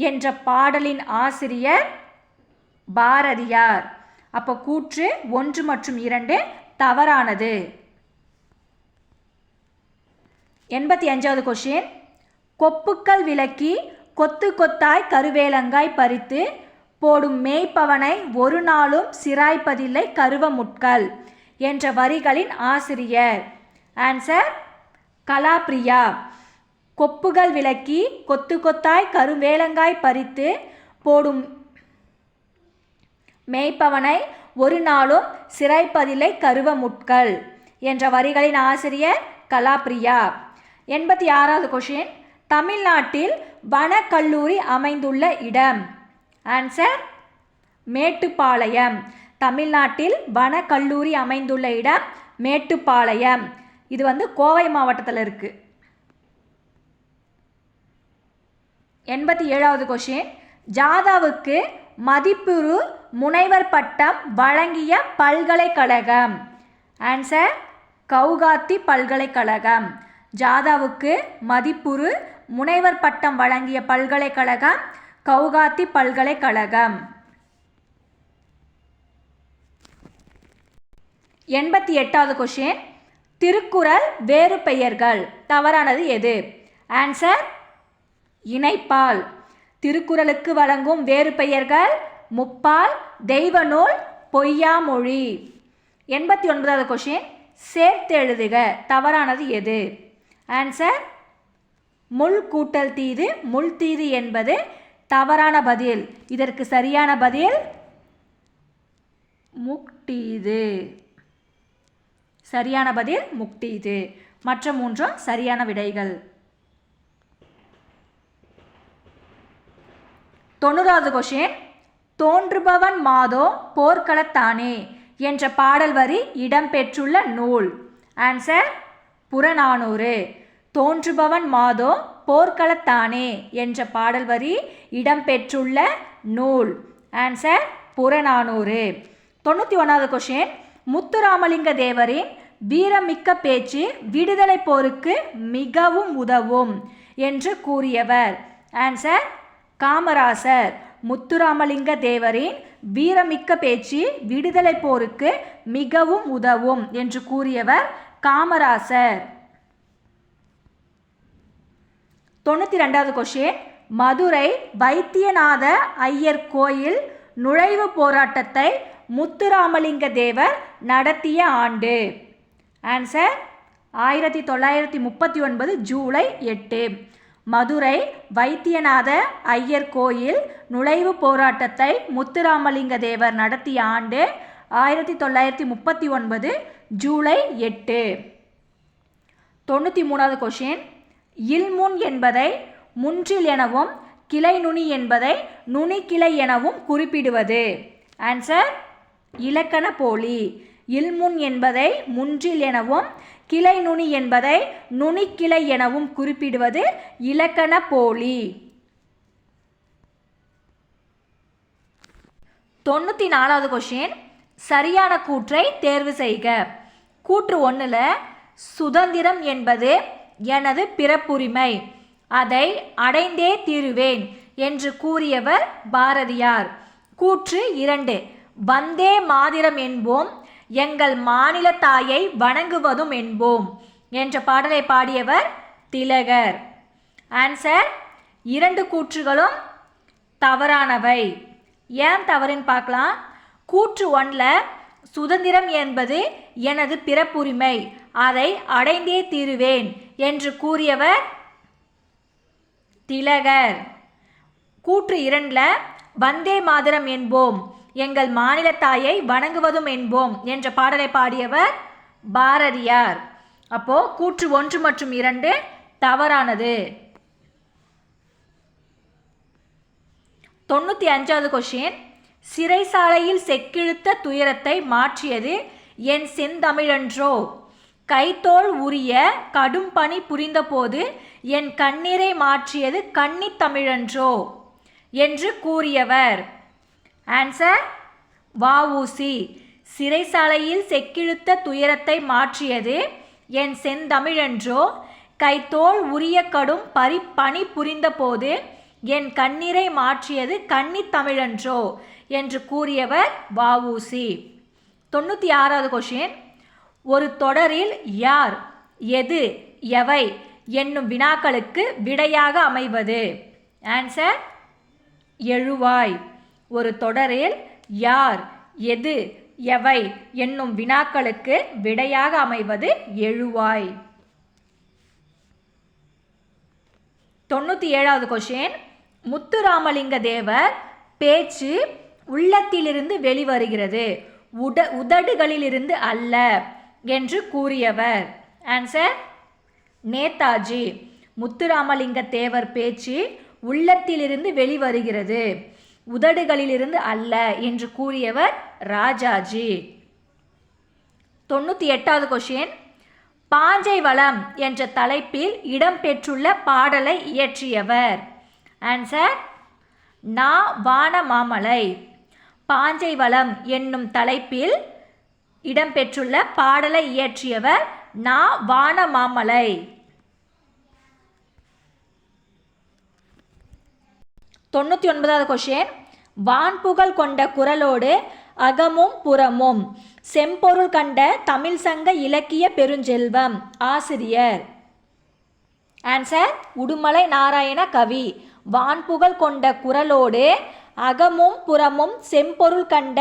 என்ற பாடலின் ஆசிரியர் பாரதியார். அப்போ கூற்று 1 மற்றும் 2 தவறானது. 85வது கொஷின், கொப்புக்கள் விளக்கி கொத்து கொத்தாய் கருவேலங்காய் பறித்து போடும் மேய்ப்பவனை ஒரு நாளும் சிராய்ப்பதில்லை கருவமுட்கள் என்ற வரிகளின் ஆசிரியர். ஆன்சர் கலாப்ரியா. கொப்புகள் விளக்கி கொத்து கொத்தாய் கருவேலங்காய் பறித்து போடும் மேய்ப்பவனை ஒரு நாளும் சிராய்ப்பதில்லை கருவமுட்கள் என்ற வரிகளின் ஆசிரியர் கலாப்ரியா. 86வது கொஷின், தமிழ்நாட்டில் வனக்கல்லூரி அமைந்துள்ள இடம். ஆன்சர் மேட்டுப்பாளையம். தமிழ்நாட்டில் வனக்கல்லூரி அமைந்துள்ள இடம் மேட்டுப்பாளையம். இது கோவை மாவட்டத்தில் இருக்கு. 87வது கொஷின், ஜாதாவுக்கு மதிப்புறு முனைவர் பட்டம் வழங்கிய பல்கலைக்கழகம். ஆன்சர் கவுகாத்தி பல்கலைக்கழகம். ஜாதாவுக்கு மதிப்புறு முனைவர் பட்டம் வழங்கிய பல்கலைக்கழகம் கவுகாத்தி பல்கலைக்கழகம். 88வது கொஷின், திருக்குறள் வேறு பெயர்கள் தவறானது எது? ஆன்சர் இணைப்பால். திருக்குறளுக்கு வழங்கும் வேறு பெயர்கள் முப்பால், தெய்வநூல், பொய்யாமொழி. 89வது கொஷின், சேர்த்தெழுதுக தவறானது எது? ஆன்சர் முள் கூட்டல் தீது முள் தீது என்பது தவறான பதில். இதற்கு சரியான பதில் முக்டீது. சரியான பதில் முக்டீது. மற்ற மூன்றும் சரியான விடைகள். 90வது கொஷின், தோன்றுபவன் மாதோ போர்க்களத்தானே என்ற பாடல் வரி இடம்பெற்றுள்ள நூல். ஆன்சர் புறநானூறு. தோன்றுபவன் மாதோ போர்க்களத்தானே என்ற பாடல் வரி இடம்பெற்றுள்ள நூல்? ஆன்சர் புறநானூறு. 91வது கொஷின், முத்துராமலிங்க தேவரின் வீரமிக்க பேச்சு விடுதலை போருக்கு மிகவும் உதவும் என்று கூறியவர்? ஆன்சர் காமராசர். முத்துராமலிங்க தேவரின் வீரமிக்க பேச்சு விடுதலை போருக்கு மிகவும் உதவும் என்று கூறியவர் காமராசர். 92வது கொஷின், மதுரை வைத்தியநாத ஐயர் கோயில் நுழைவு போராட்டத்தை முத்துராமலிங்க தேவர் நடத்திய ஆண்டு? ஆன்சர் 1939 ஜூலை 8. மதுரை வைத்தியநாத ஐயர் கோயில் நுழைவு போராட்டத்தை முத்துராமலிங்க தேவர் நடத்திய ஆண்டு 1939 ஜூலை 8. 93வது கொஷின், இல்முன் என்பதை முன்றில் எனவும் கிளை நுனி என்பதை நுனிக்கிளை எனவும் குறிப்பிடுவது? ஆன்சர் இலக்கண போலி. இல்முன் என்பதை முன்றில் எனவும் கிளை நுனி என்பதை நுனிக்கிளை எனவும் குறிப்பிடுவது இலக்கண போலி. 94வது கொஷின், சரியான கூற்றை தேர்வு செய்க. கூற்று 1ல் சுதந்திரம் என்பது எனது பிறப்புரிமை, அதை அடைந்தே தீருவேன் என்று கூறியவர் பாரதியார். கூற்று 2, வந்தே மாதிரம் என்போம், எங்கள் மாநில தாயை வணங்குவதும் என்போம் என்ற பாடலை பாடியவர் திலகர். ஆன்சர் 2 கூற்றுகளும் தவறானவை. ஏன் தவறுன்னு பார்க்கலாம். கூற்று 1ல் சுதந்திரம் என்பது எனது பிறப்புரிமை, அதை அடைந்தே தீருவேன் என்று கூறியவர் திலகர். கூற்று 2ல் வந்தே மாதிரம் என்போம், எங்கள் மாநில தாயை வணங்குவதும் என்போம் என்ற பாடலை பாடியவர் பாரதியார். அப்போ கூற்று 1 மற்றும் 2 தவறானது. 95வது கொஷின், சிறைசாலையில் செக்கிழுத்த துயரத்தை மாற்றியது என் செந்தமிழன்றோ, கைத்தோல் உரிய கடும் பணி புரிந்தபோது என் கண்ணீரை மாற்றியது கன்னித் தமிழன்றோ என்று கூறியவர்? ஆன்சர் வ.உ.சி. சிறைசாலையில் செக்கிழுத்த துயரத்தை மாற்றியது என் செந்தமிழன்றோ, கைத்தோல் உரிய கடும் பணி புரிந்தபோது என் கண்ணீரை மாற்றியது கன்னித் தமிழன்றோ என்று கூறியவர் வ.உ.சி. 96வது கொஷின், ஒரு தொடரில் யார், எது, எவை என்னும் வினாக்களுக்கு விடையாக அமைவது? ஆன்சர் எழுவாய். ஒரு தொடரில் யார், எது, எவை என்னும் வினாக்களுக்கு விடையாக அமைவது எழுவாய். 97வது கொஷின், முத்துராமலிங்க தேவர் பேச்சு உள்ளத்திலிருந்து வெளிவருகிறது, உதடுகளிலிருந்து அல்ல என்று கூறியவர்? ஆன்சர் நேதாஜி. முத்துராமலிங்க தேவர் பேச்சு உள்ளத்திலிருந்து வெளிவருகிறது, உதடுகளிலிருந்து அல்ல என்று கூறியவர் ராஜாஜி. 98வது கொஷின், பாஞ்சை வளம் என்ற தலைப்பில் இடம்பெற்றுள்ள பாடலை இயற்றியவர்? ஆன்சர் நா. வானமாமலை. பாஞ்சை வளம் என்னும் தலைப்பில் இடம்பெற்றுள்ள பாடலை இயற்றியவர் நா. வானமாமலை. 99வது கொஷின், வான்புகழ் கொண்ட குரலோடு அகமும் புறமும் செம்பொருள் கண்ட தமிழ் சங்க இலக்கிய பெருஞ்செல்வம் ஆசிரியர்? ஆன்சர் உடுமலை நாராயண கவி. வான்புகழ் கொண்ட குரலோடு அகமும் புறமும் செம்பொருள் கண்ட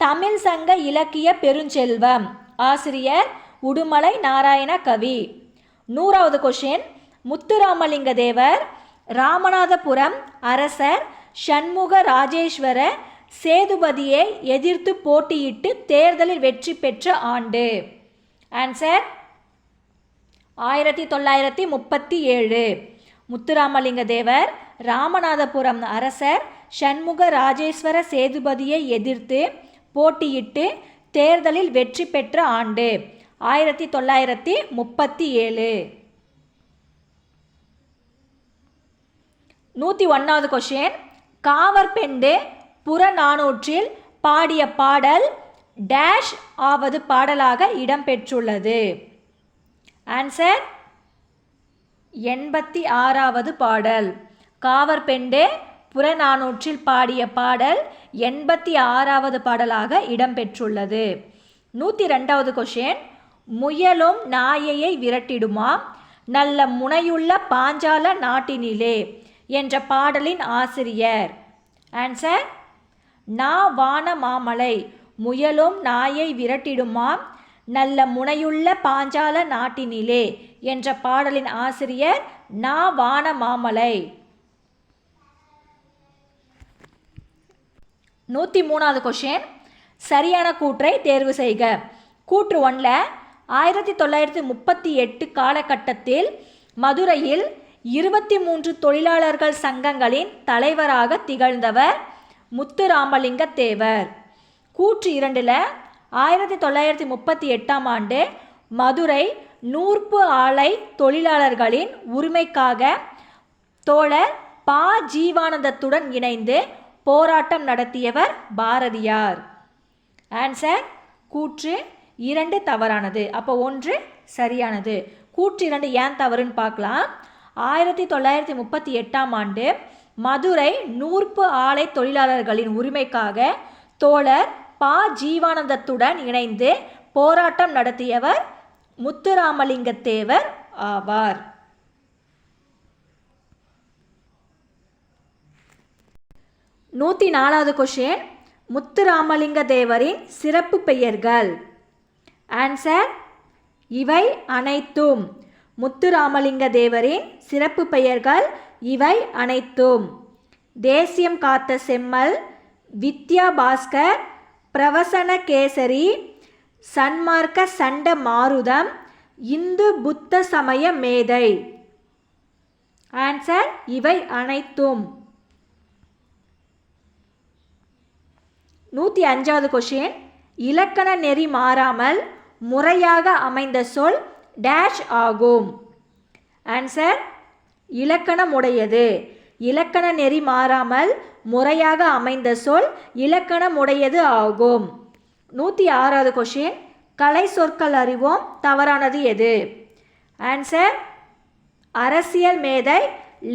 தமிழ் சங்க இலக்கிய பெருஞ்செல்வம் ஆசிரியர் உடுமலை நாராயண கவி. 100வது கொஷின், முத்துராமலிங்க தேவர் ராமநாதபுரம் அரசர் சண்முக ராஜேஸ்வர சேதுபதியை எதிர்த்து போட்டியிட்டு தேர்தலில் வெற்றி பெற்ற ஆண்டு? ஆன்சர் 1937. முத்துராமலிங்க தேவர் ராமநாதபுரம் அரசர் சண்முக ராஜேஸ்வர சேதுபதியை எதிர்த்து போட்டியிட்டு தேர்தலில் வெற்றி பெற்ற ஆண்டு 1937. 101வது கொஷின், காவற்பெண்டு புறநானூற்றில் பாடிய பாடல் டேஷ் ஆவது பாடலாக இடம்பெற்றுள்ளது. ஆன்சர் 86வது பாடல். காவற்பெண்டு புறநானூற்றில் பாடிய பாடல் 86வது பாடலாக இடம்பெற்றுள்ளது. 102வது கொஷின், முயலும் நாயையை விரட்டிடுமா நல்ல முனையுள்ள பாஞ்சால நாட்டினிலே என்ற பாடலின் ஆசிரியர். ஆன்சர் நா வான மாமலை. முயலும் நாயை விரட்டிடுமா நல்ல முனையுள்ள பாஞ்சால நாட்டினிலே என்ற பாடலின் ஆசிரியர் நா வான மாமலை. 103வது கொஷின், சரியான கூற்றை தேர்வு செய்க. கூற்று 1ல 1938 காலகட்டத்தில் மதுரையில் 23 தொழிலாளர்கள் சங்கங்களின் தலைவராக திகழ்ந்தவர் முத்துராமலிங்க தேவர். கூற்று 2ல 1938ஆம் ஆண்டு மதுரை நூற்பு ஆலை தொழிலாளர்களின் உரிமைக்காக தோழர் பா. ஜீவானந்தத்துடன் இணைந்து போராட்டம் நடத்தியவர் பாரதியார். ஆன்சர் கூற்று 2 தவறானது. அப்போ 1 சரியானது. கூற்று 2 ஏன் தவறுன்னு பார்க்கலாம். 1938ஆம் ஆண்டு மதுரை நூற்பு ஆலை தொழிலாளர்களின் உரிமைக்காக தோழர் பா. ஜீவானந்தத்துடன் இணைந்து போராட்டம் நடத்தியவர் முத்துராமலிங்க தேவர் ஆவார். 104வது கொஷின், முத்துராமலிங்க தேவரின் சிறப்பு பெயர்கள். ஆன்சர் இவை அனைத்தும். முத்துராமலிங்க தேவரின் சிறப்பு பெயர்கள் இவை அனைத்தும். தேசியம் காத்த செம்மல், வித்யா பாஸ்கர், பிரவசன கேசரி, சன்மார்க்க சண்ட மாருதம், இந்து புத்த சமய மேதை. ஆன்சர் இவை அனைத்தும். 105வது கொஷின், இலக்கண நெறி மாறாமல் முறையாக அமைந்த சொல் டேஷ் ஆகும். ஆன்சர் இலக்கணமுடையது. இலக்கண நெறி மாறாமல் முறையாக அமைந்த சொல் இலக்கணமுடையது ஆகும். 106வது கொஷின், கலை சொற்கள் அறிவோம் தவறானது எது? ஆன்சர் அரசியல் மேதை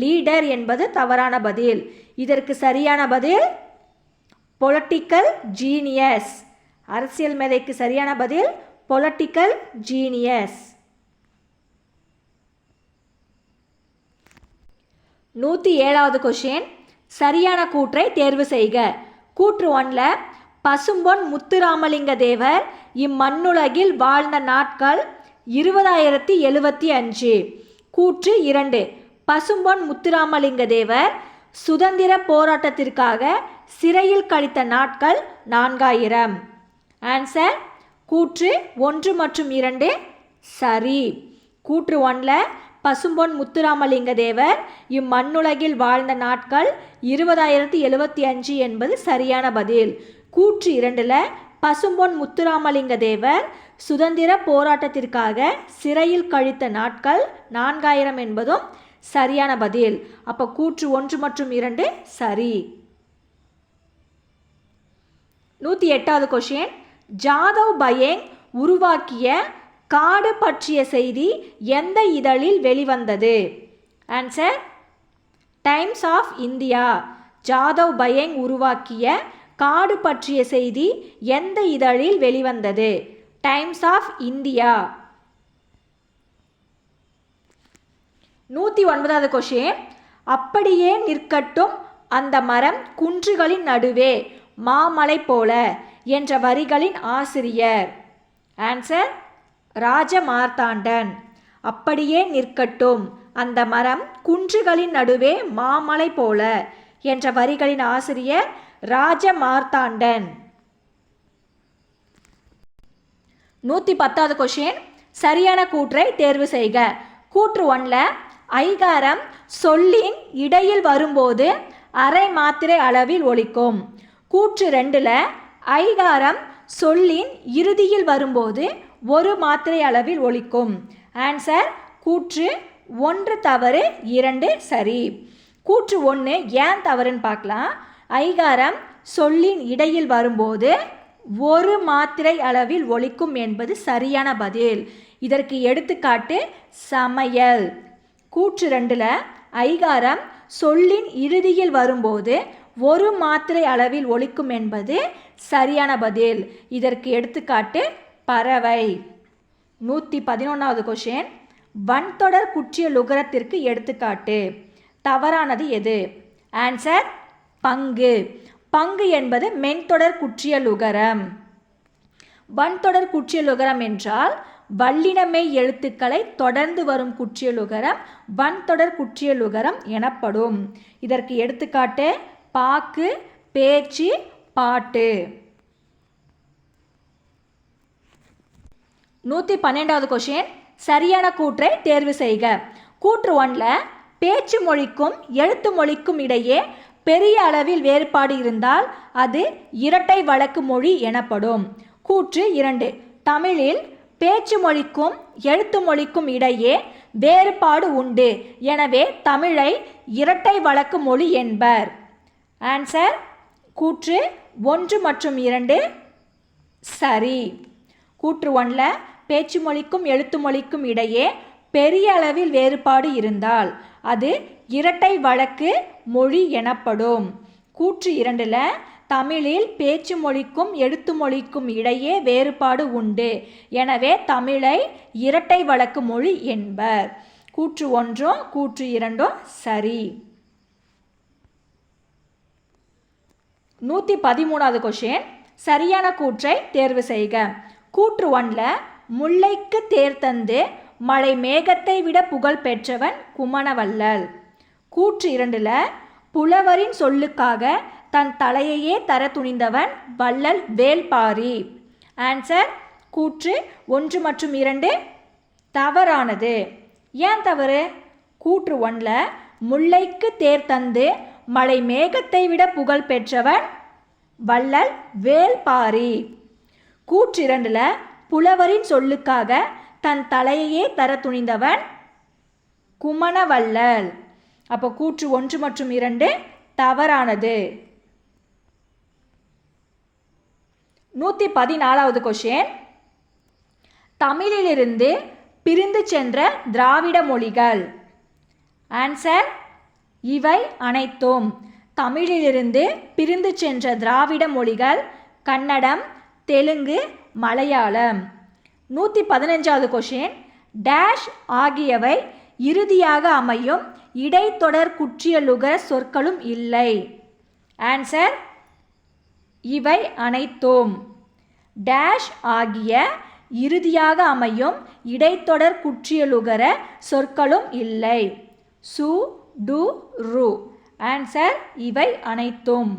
லீடர் என்பது தவறான பதில். இதற்கு சரியான பதில் பொலிட்டிக்கல் ஜீனியஸ். அரசியல் மேதைக்கு சரியான பதில் பொலிட்டிக்கல் ஜீனியஸ். 107வது கொஷின், சரியான கூற்றை தேர்வு செய்க. கூற்று 1ல பசும்பொன் முத்துராமலிங்க தேவர் இம்மண்ணுலகில் வாழ்ந்த நாட்கள் 20,075. கூற்று 2, பசும்பொன் முத்துராமலிங்க தேவர் சுதந்திர போராட்டத்திற்காக சிறையில் கழித்த நாட்கள் 4000. ஆன்சர் கூற்று 1 மற்றும் 2 சரி. கூற்று 1ல பசும்பொன் முத்துராமலிங்க தேவர் இம்மண்ணுலகில் வாழ்ந்த நாட்கள் 20,075 என்பது சரியான பதில். கூற்று 2ல பசும்பொன் முத்துராமலிங்க தேவர் சுதந்திர போராட்டத்திற்காக சிறையில் கழித்த நாட்கள் 4000 என்பதும் சரியான பதில். அப்போ கூற்று 1 மற்றும் 2 சரி. 108வது கொஷின், ஜாதவ் பயேங் உருவாக்கிய காடு பற்றிய செய்தி எந்த இதழில் வெளிவந்தது? Answer Times of India. Jadav Payeng உருவாக்கிய காடு பற்றிய செய்தி எந்த இதழில் வெளிவந்தது? Times of India. 109வது கொஷின், அப்படியே நிற்கட்டும் அந்த மரம் குன்றுகளின் நடுவே மாமலை போல என்ற வரிகளின் ஆசிரியர். ஆன்சர் ராஜமார்த்தாண்டன். அப்படியே நிற்கட்டும் அந்த மரம் குன்றுகளின் நடுவே மாமலை போல என்ற வரிகளின் ஆசிரியர் ராஜமார்த்தாண்டன். 110வது கொஷின், சரியான கூற்றை தேர்வு செய்க. கூற்று 1ல ஐகாரம் சொல்லின் இடையில் வரும்போது அரை மாத்திரை அளவில் ஒலிக்கும். கூற்று 2ல ஐகாரம் சொல்லின் இறுதியில் வரும்போது 1 மாத்திரை அளவில் ஒலிக்கும். ஆன்சர் கூற்று 1 தவறு 2 சரி. கூற்று 1 ஏன் தவறுன்னு பார்க்கலாம். ஐகாரம் சொல்லின் இடையில் வரும்போது ஒரு மாத்திரை அளவில் ஒலிக்கும் என்பது சரியான பதில். இதற்கு எடுத்துக்காட்டு சமையல். கூற்று 2ல் ஐகாரம் சொல்லின் இறுதியில் வரும்போது ஒரு மாத்திரை அளவில் ஒலிக்கும் என்பது சரியான பதில். இதற்கு எடுத்துக்காட்டு பறவை. 111வது கொஷின், வன்தொடர் குற்றிய லுகரத்திற்கு எடுத்துக்காட்டு. தவறானது எது? ஆன்சர் பங்கு. பங்கு என்பது மென்தொடர் குற்றிய லுகரம். வன்தொடர் குற்றிய லுகரம் என்றால் வல்லினமெய் எழுத்துக்களை தொடர்ந்து வரும் குற்றிய லுகரம் வன்தொடர் குற்றிய லுகரம் எனப்படும். இதற்கு எடுத்துக்காட்டு பாக்கு, பேச்சு, பாட்டு. 112வது கொஷின், சரியான கூற்றை தேர்வு செய்க. கூற்று 1ல் பேச்சு மொழிக்கும் எழுத்து மொழிக்கும் இடையே பெரிய அளவில் வேறுபாடு இருந்தால் அது இரட்டை வழக்கு மொழி எனப்படும். கூற்று 2, தமிழில் பேச்சு மொழிக்கும் எழுத்து மொழிக்கும் இடையே வேறுபாடு உண்டு, எனவே தமிழை இரட்டை வழக்கு மொழி என்பர். ஆன்சர் கூற்று 1 மற்றும் 2 சரி. கூற்று 1ல் பேச்சு மொழிக்கும் எழுத்து மொழிக்கும் இடையே பெரிய அளவில் வேறுபாடு இருந்தால் அது இரட்டை வழக்கு மொழி எனப்படும். கூற்று 2ல் தமிழில் பேச்சு மொழிக்கும் எழுத்து மொழிக்கும் இடையே வேறுபாடு உண்டு, எனவே தமிழை இரட்டை வழக்கு மொழி என்பர். கூற்று 1 கூற்று 2 சரி. 113வது கொஷின், சரியான கூற்றை தேர்வு செய்க. கூற்று 1ல் முல்லைக்கு தேர் தந்து மழை மேகத்தை விட புகழ் பெற்றவன் குமணவள்ளல். கூற்று 2ல் புலவரின் சொல்லுக்காக தன் தலையையே தர துணிந்தவன் வள்ளல் வேல்பாரி. ஆன்சர் கூற்று 1 மற்றும் 2 தவறானது. ஏன் தவறு? கூற்று 1ல் முல்லைக்கு தேர் தந்து மழை மேகத்தை விட புகழ் பெற்றவன் வள்ளல் வேல்பாரி. கூற்று 2ல் புலவரின் சொல்லுக்காக தன் தலையையே தர துணிந்தவன் குமணவள்ளல். அப்போ கூற்று 1 மற்றும் 2 தவறானது. 114வது கொஷின், தமிழிலிருந்து பிரிந்து சென்ற திராவிட மொழிகள். ஆன்சர் இவை அனைத்தும். தமிழிலிருந்து பிரிந்து சென்ற திராவிட மொழிகள் கன்னடம், தெலுங்கு, மலையாளம். 115வது கொஷின், டேஷ் ஆகியவை இறுதியாக அமையும் இடைத்தொடர் குற்றிய லுகர சொற்களும் இல்லை. ஆன்சர் இவை அனைத்தும். டேஷ் ஆகிய இறுதியாக அமையும் இடைத்தொடர் குற்றிய லுகர சொற்களும் இல்லை. சு, டு, ரு. ஆன்சர் இவை அனைத்தும்.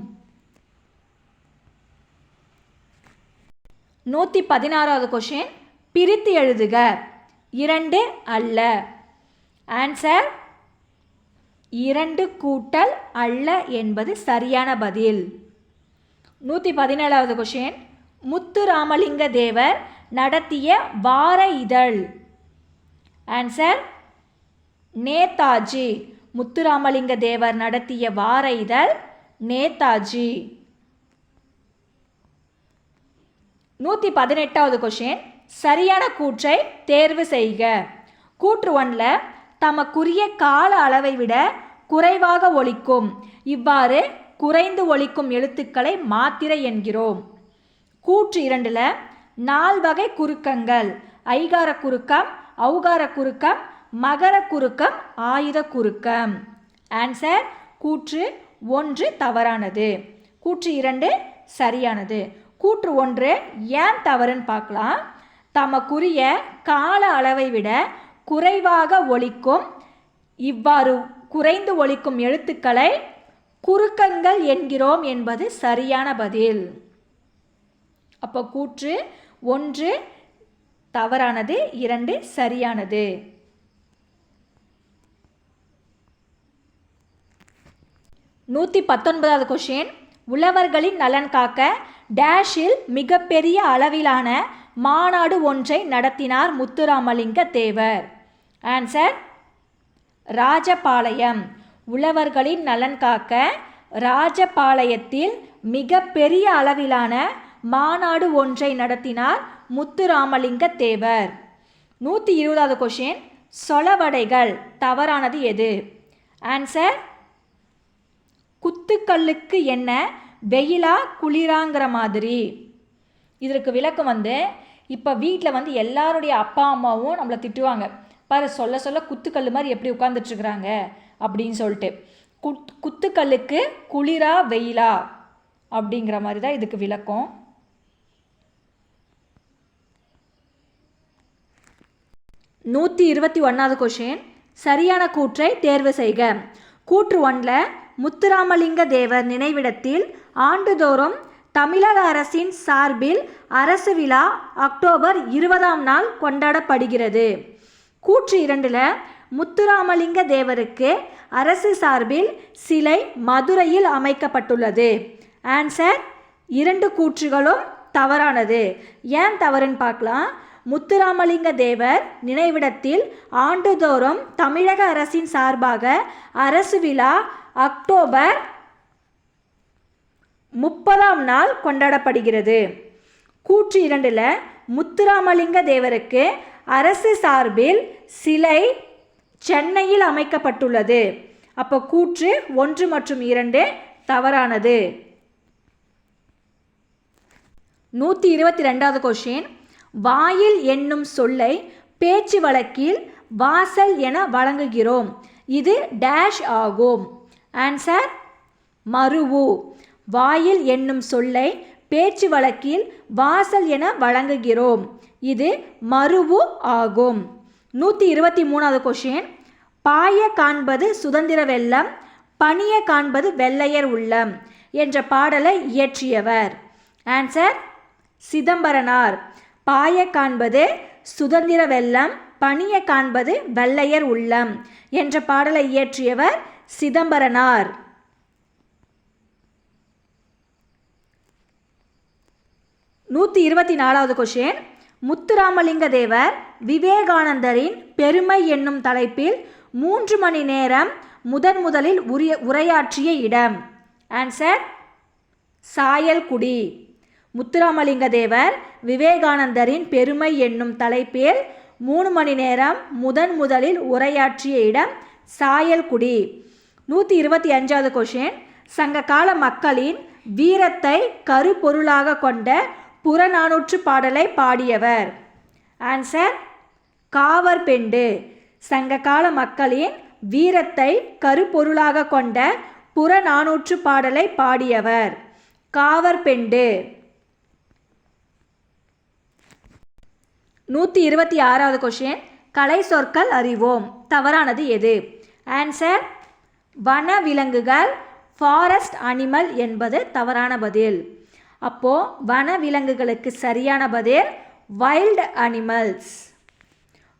116வது கொஷின், பிரித்து எழுதுக. 2 அல்ல. ஆன்சர் 2 கூட்டல் அல்ல என்பது சரியான பதில். 117வது கொஷின், முத்துராமலிங்க தேவர் நடத்திய வார இதழ். ஆன்சர் நேதாஜி. முத்துராமலிங்க தேவர் நடத்திய வார இதழ் நேதாஜி. 118வது கொஷின், சரியான கூற்றை தேர்வு செய்க. கூற்று 1ல் தமக்குரிய கால அளவை விட குறைவாக ஒலிக்கும், இவ்வாறு குறைந்து ஒலிக்கும் எழுத்துக்களை மாத்திரை என்கிறோம். கூற்று 2ல் நால்வகை குறுக்கங்கள், ஐகார குறுக்கம், ஔகார குறுக்கம், மகர குறுக்கம், ஆயுத குறுக்கம். ஆன்சர் கூற்று 1 தவறானது. கூற்று 2 சரியானது. கூற்று 1 ஏன் தவறுன்னு பார்க்கலாம். தமக்குரிய கால அளவை விட குறைவாக ஒலிக்கும், இவ்வாறு குறைந்து ஒலிக்கும் எழுத்துக்களை குறுக்கங்கள் என்கிறோம் என்பது சரியான பதில். அப்போ கூற்று 1 தவறானது, 2 சரியானது. 119வது கொஷின், உழவர்களின் நலன் காக்க டேஷில் மிகப்பெரிய அளவிலான மாநாடு ஒன்றை நடத்தினார் முத்துராமலிங்க தேவர். ஆன்சர் ராஜபாளையம். உழவர்களின் நலன் காக்க ராஜபாளையத்தில் மிக பெரிய அளவிலான மாநாடு ஒன்றை நடத்தினார் முத்துராமலிங்க தேவர். 120வது கொஷின், சொலவடைகள் தவறானது எது? ஆன்சர், குத்துக்கல்லுக்கு என்ன வெயிலா குளிராங்கிற மாதிரி. இதற்கு விளக்கம் இப்போ வீட்டில் எல்லாருடைய அப்பா அம்மாவும் நம்மளை திட்டுவாங்க, பாரு சொல்ல சொல்ல குத்துக்கல் மாதிரி எப்படி உட்காந்துட்ருக்குறாங்க அப்படின்னு சொல்லிட்டு. குத்துக்கல்லுக்கு குளிரா வெயிலா அப்படிங்கிற மாதிரி தான் இதுக்கு விளக்கம். 121வது கொஷின், சரியான கூற்றை தேர்வு செய்க. கூற்று 1ல் முத்துராமலிங்க தேவர் நினைவிடத்தில் ஆண்டுதோறும் தமிழக அரசின் சார்பில் அரசு விழா அக்டோபர் 20ஆம் நாள் கொண்டாடப்படுகிறது. கூற்று 2ல் முத்துராமலிங்க தேவருக்கு அரசு சார்பில் சிலை மதுரையில் அமைக்கப்பட்டுள்ளது. ஆன்சர், 2 கூற்றுகளும் தவறானது. ஏன் தவறுன்னு பார்க்கலாம். முத்துராமலிங்க தேவர் நினைவிடத்தில் ஆண்டுதோறும் தமிழக அரசின் சார்பாக அரசு விழா அக்டோபர் 30ஆம் நாள் கொண்டாடப்படுகிறது. கூற்று 2ல் முத்துராமலிங்க தேவருக்கு அரசு சார்பில் சிலை சென்னையில் அமைக்கப்பட்டுள்ளது. அப்போ கூற்று 1 மற்றும் 2 தவறானது. 122வது கொஷின், வாயில் என்னும் சொல்லை பேச்சு வழக்கில் வாசல் என வழங்குகிறோம். இது டேஷ் ஆகும். ஆன்சர், மருவு. வாயில் என்னும் சொல்லை பேச்சு வழக்கில் வாசல் என வழங்குகிறோம். இது மருவு ஆகும். 123வது கொஷின், பாய காண்பது சுதந்திர வெள்ளம், பணிய காண்பது வெள்ளையர் உள்ளம் என்ற பாடலை இயற்றியவர். ஆன்சர், சிதம்பரனார். பாய காண்பது சுதந்திர வெள்ளம், பணிய காண்பது வெள்ளையர் உள்ளம் என்ற பாடலை இயற்றியவர் சிதம்பரனார். 124வது கொஷின், முத்துராமலிங்க தேவர் விவேகானந்தரின் பெருமை என்னும் தலைப்பில் 3 மணி நேரம் முதலில் உரையாற்றிய இடம். ஆன்சர், சாயல்குடி. முத்துராமலிங்க தேவர் விவேகானந்தரின் பெருமை என்னும் தலைப்பில் 3 மணி நேரம் முதலில் உரையாற்றிய இடம் சாயல்குடி. 125வது கொஷின், சங்ககால மக்களின் வீரத்தை கருப்பொருளாக கொண்ட புறநானூற்று பாடலை பாடியவர். ஆன்சர், காவற்பெண்டு. சங்ககால மக்களின் வீரத்தை கருப்பொருளாக கொண்ட புறநானூற்று பாடலை பாடியவர் காவற்பெண்டு. 126வது கொஷின், கலை சொற்கள் அறிவோம் தவறானது எது? ஆன்சர், வன விலங்குகள், ஃபாரஸ்ட் அனிமல் என்பது தவறான பதில். அப்போது வன விலங்குகளுக்கு சரியான பதில் வைல்டு அனிமல்ஸ்.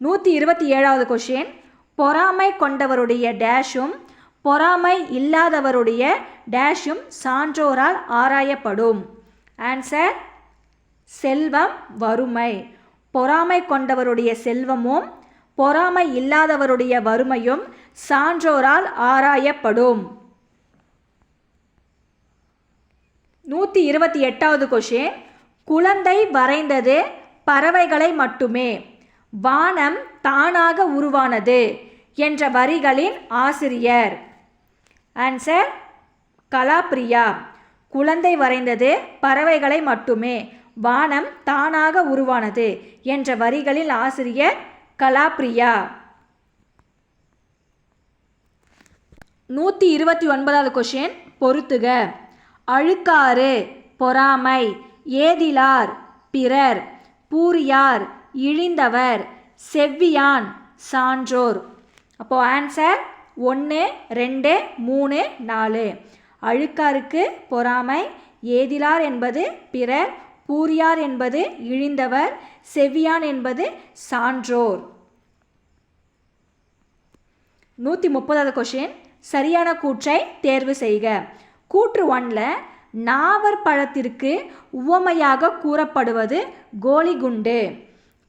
127வது கொஷின், பொறாமை கொண்டவருடைய டேஷும் பொறாமை இல்லாதவருடைய டேஷும் சான்றோரால் ஆராயப்படும். ஆன்சர், செல்வம் வறுமை. பொறாமை கொண்டவருடைய செல்வமும் பொறாமை இல்லாதவருடைய வறுமையும் சான்றோரால் ஆராயப்படும். 128வது கொஷின், குழந்தை வரைந்தது பறவைகளை மட்டுமே, வானம் தானாக உருவானது என்ற வரிகளின் ஆசிரியர். ஆன்சர், கலாப்ரியா. குழந்தை வரைந்தது பறவைகளை மட்டுமே, வானம் தானாக உருவானது என்ற வரிகளில் ஆசிரியர் கலாப்ரியா. 129வது கொஷின், பொறுத்துக. அழுக்காறு பொறாமை, ஏதிலார் பிறர், பூரியார் இழிந்தவர், செவ்வியான் சான்றோர். அப்போது ஆன்சர் 1, 2, 3, 4. அழுக்காருக்கு பொறாமை, ஏதிலார் என்பது பிறர், பூரியார் என்பது இழிந்தவர், செவ்வியான் என்பது சான்றோர். 130வது கொஷின், சரியான கூற்றை தேர்வு செய்க. கூற்று 1ல் நாவற்பழத்திற்கு உவமையாக கூறப்படுவது கோலிகுண்டு.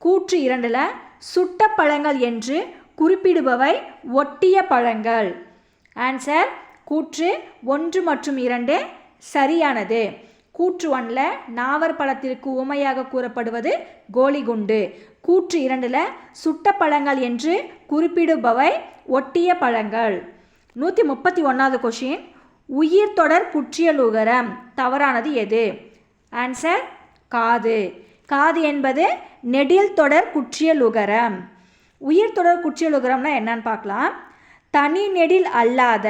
கூற்று 2ல் சுட்ட பழங்கள் என்று குறிப்பிடுபவை ஒட்டிய பழங்கள். ஆன்சர் கூற்று 1 மற்றும் 2 சரியானது. கூற்று 1ல் நாவற் பழத்திற்கு உவமையாக கூறப்படுவது கோலிகுண்டு. கூற்று 2ல் சுட்ட பழங்கள் என்று குறிப்பிடுபவை ஒட்டிய பழங்கள். 131வது கொஷின், உயிர் தொடர் குற்றியலுகரம் தவறானது எது? ஆன்சர் காது. காது என்பது நெடில் தொடர் குற்றியலுகரம். உயிர் தொடர் குற்றியலுகரம்னா என்னன்னு பார்க்கலாம். தனி நெடில் அல்லாத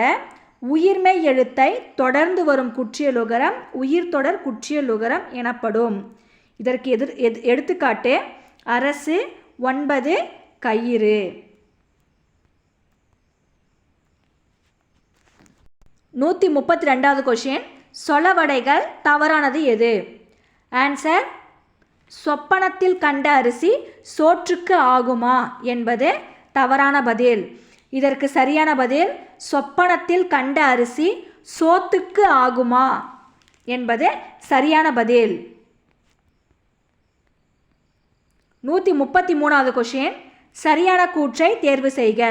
உயிர்மெய் எழுத்தை தொடர்ந்து வரும் குற்றியலுகரம் உயிர் தொடர் குற்றியலுகரம் எனப்படும். இதற்கு எடுத்துக்காட்டு அரசு, 9 கயிறு. 132வது கொஷின், சொலவடைகள் தவறானது எது? ஆன்சர் சொப்பனத்தில் கண்ட அரிசி சோற்றுக்கு ஆகுமா என்பது தவறான பதில். இதற்கு சரியான பதில் சொப்பனத்தில் கண்ட அரிசி சோத்துக்கு ஆகுமா என்பது சரியான பதில். 133வது கொஷின், சரியான கூற்றை தேர்வு செய்க.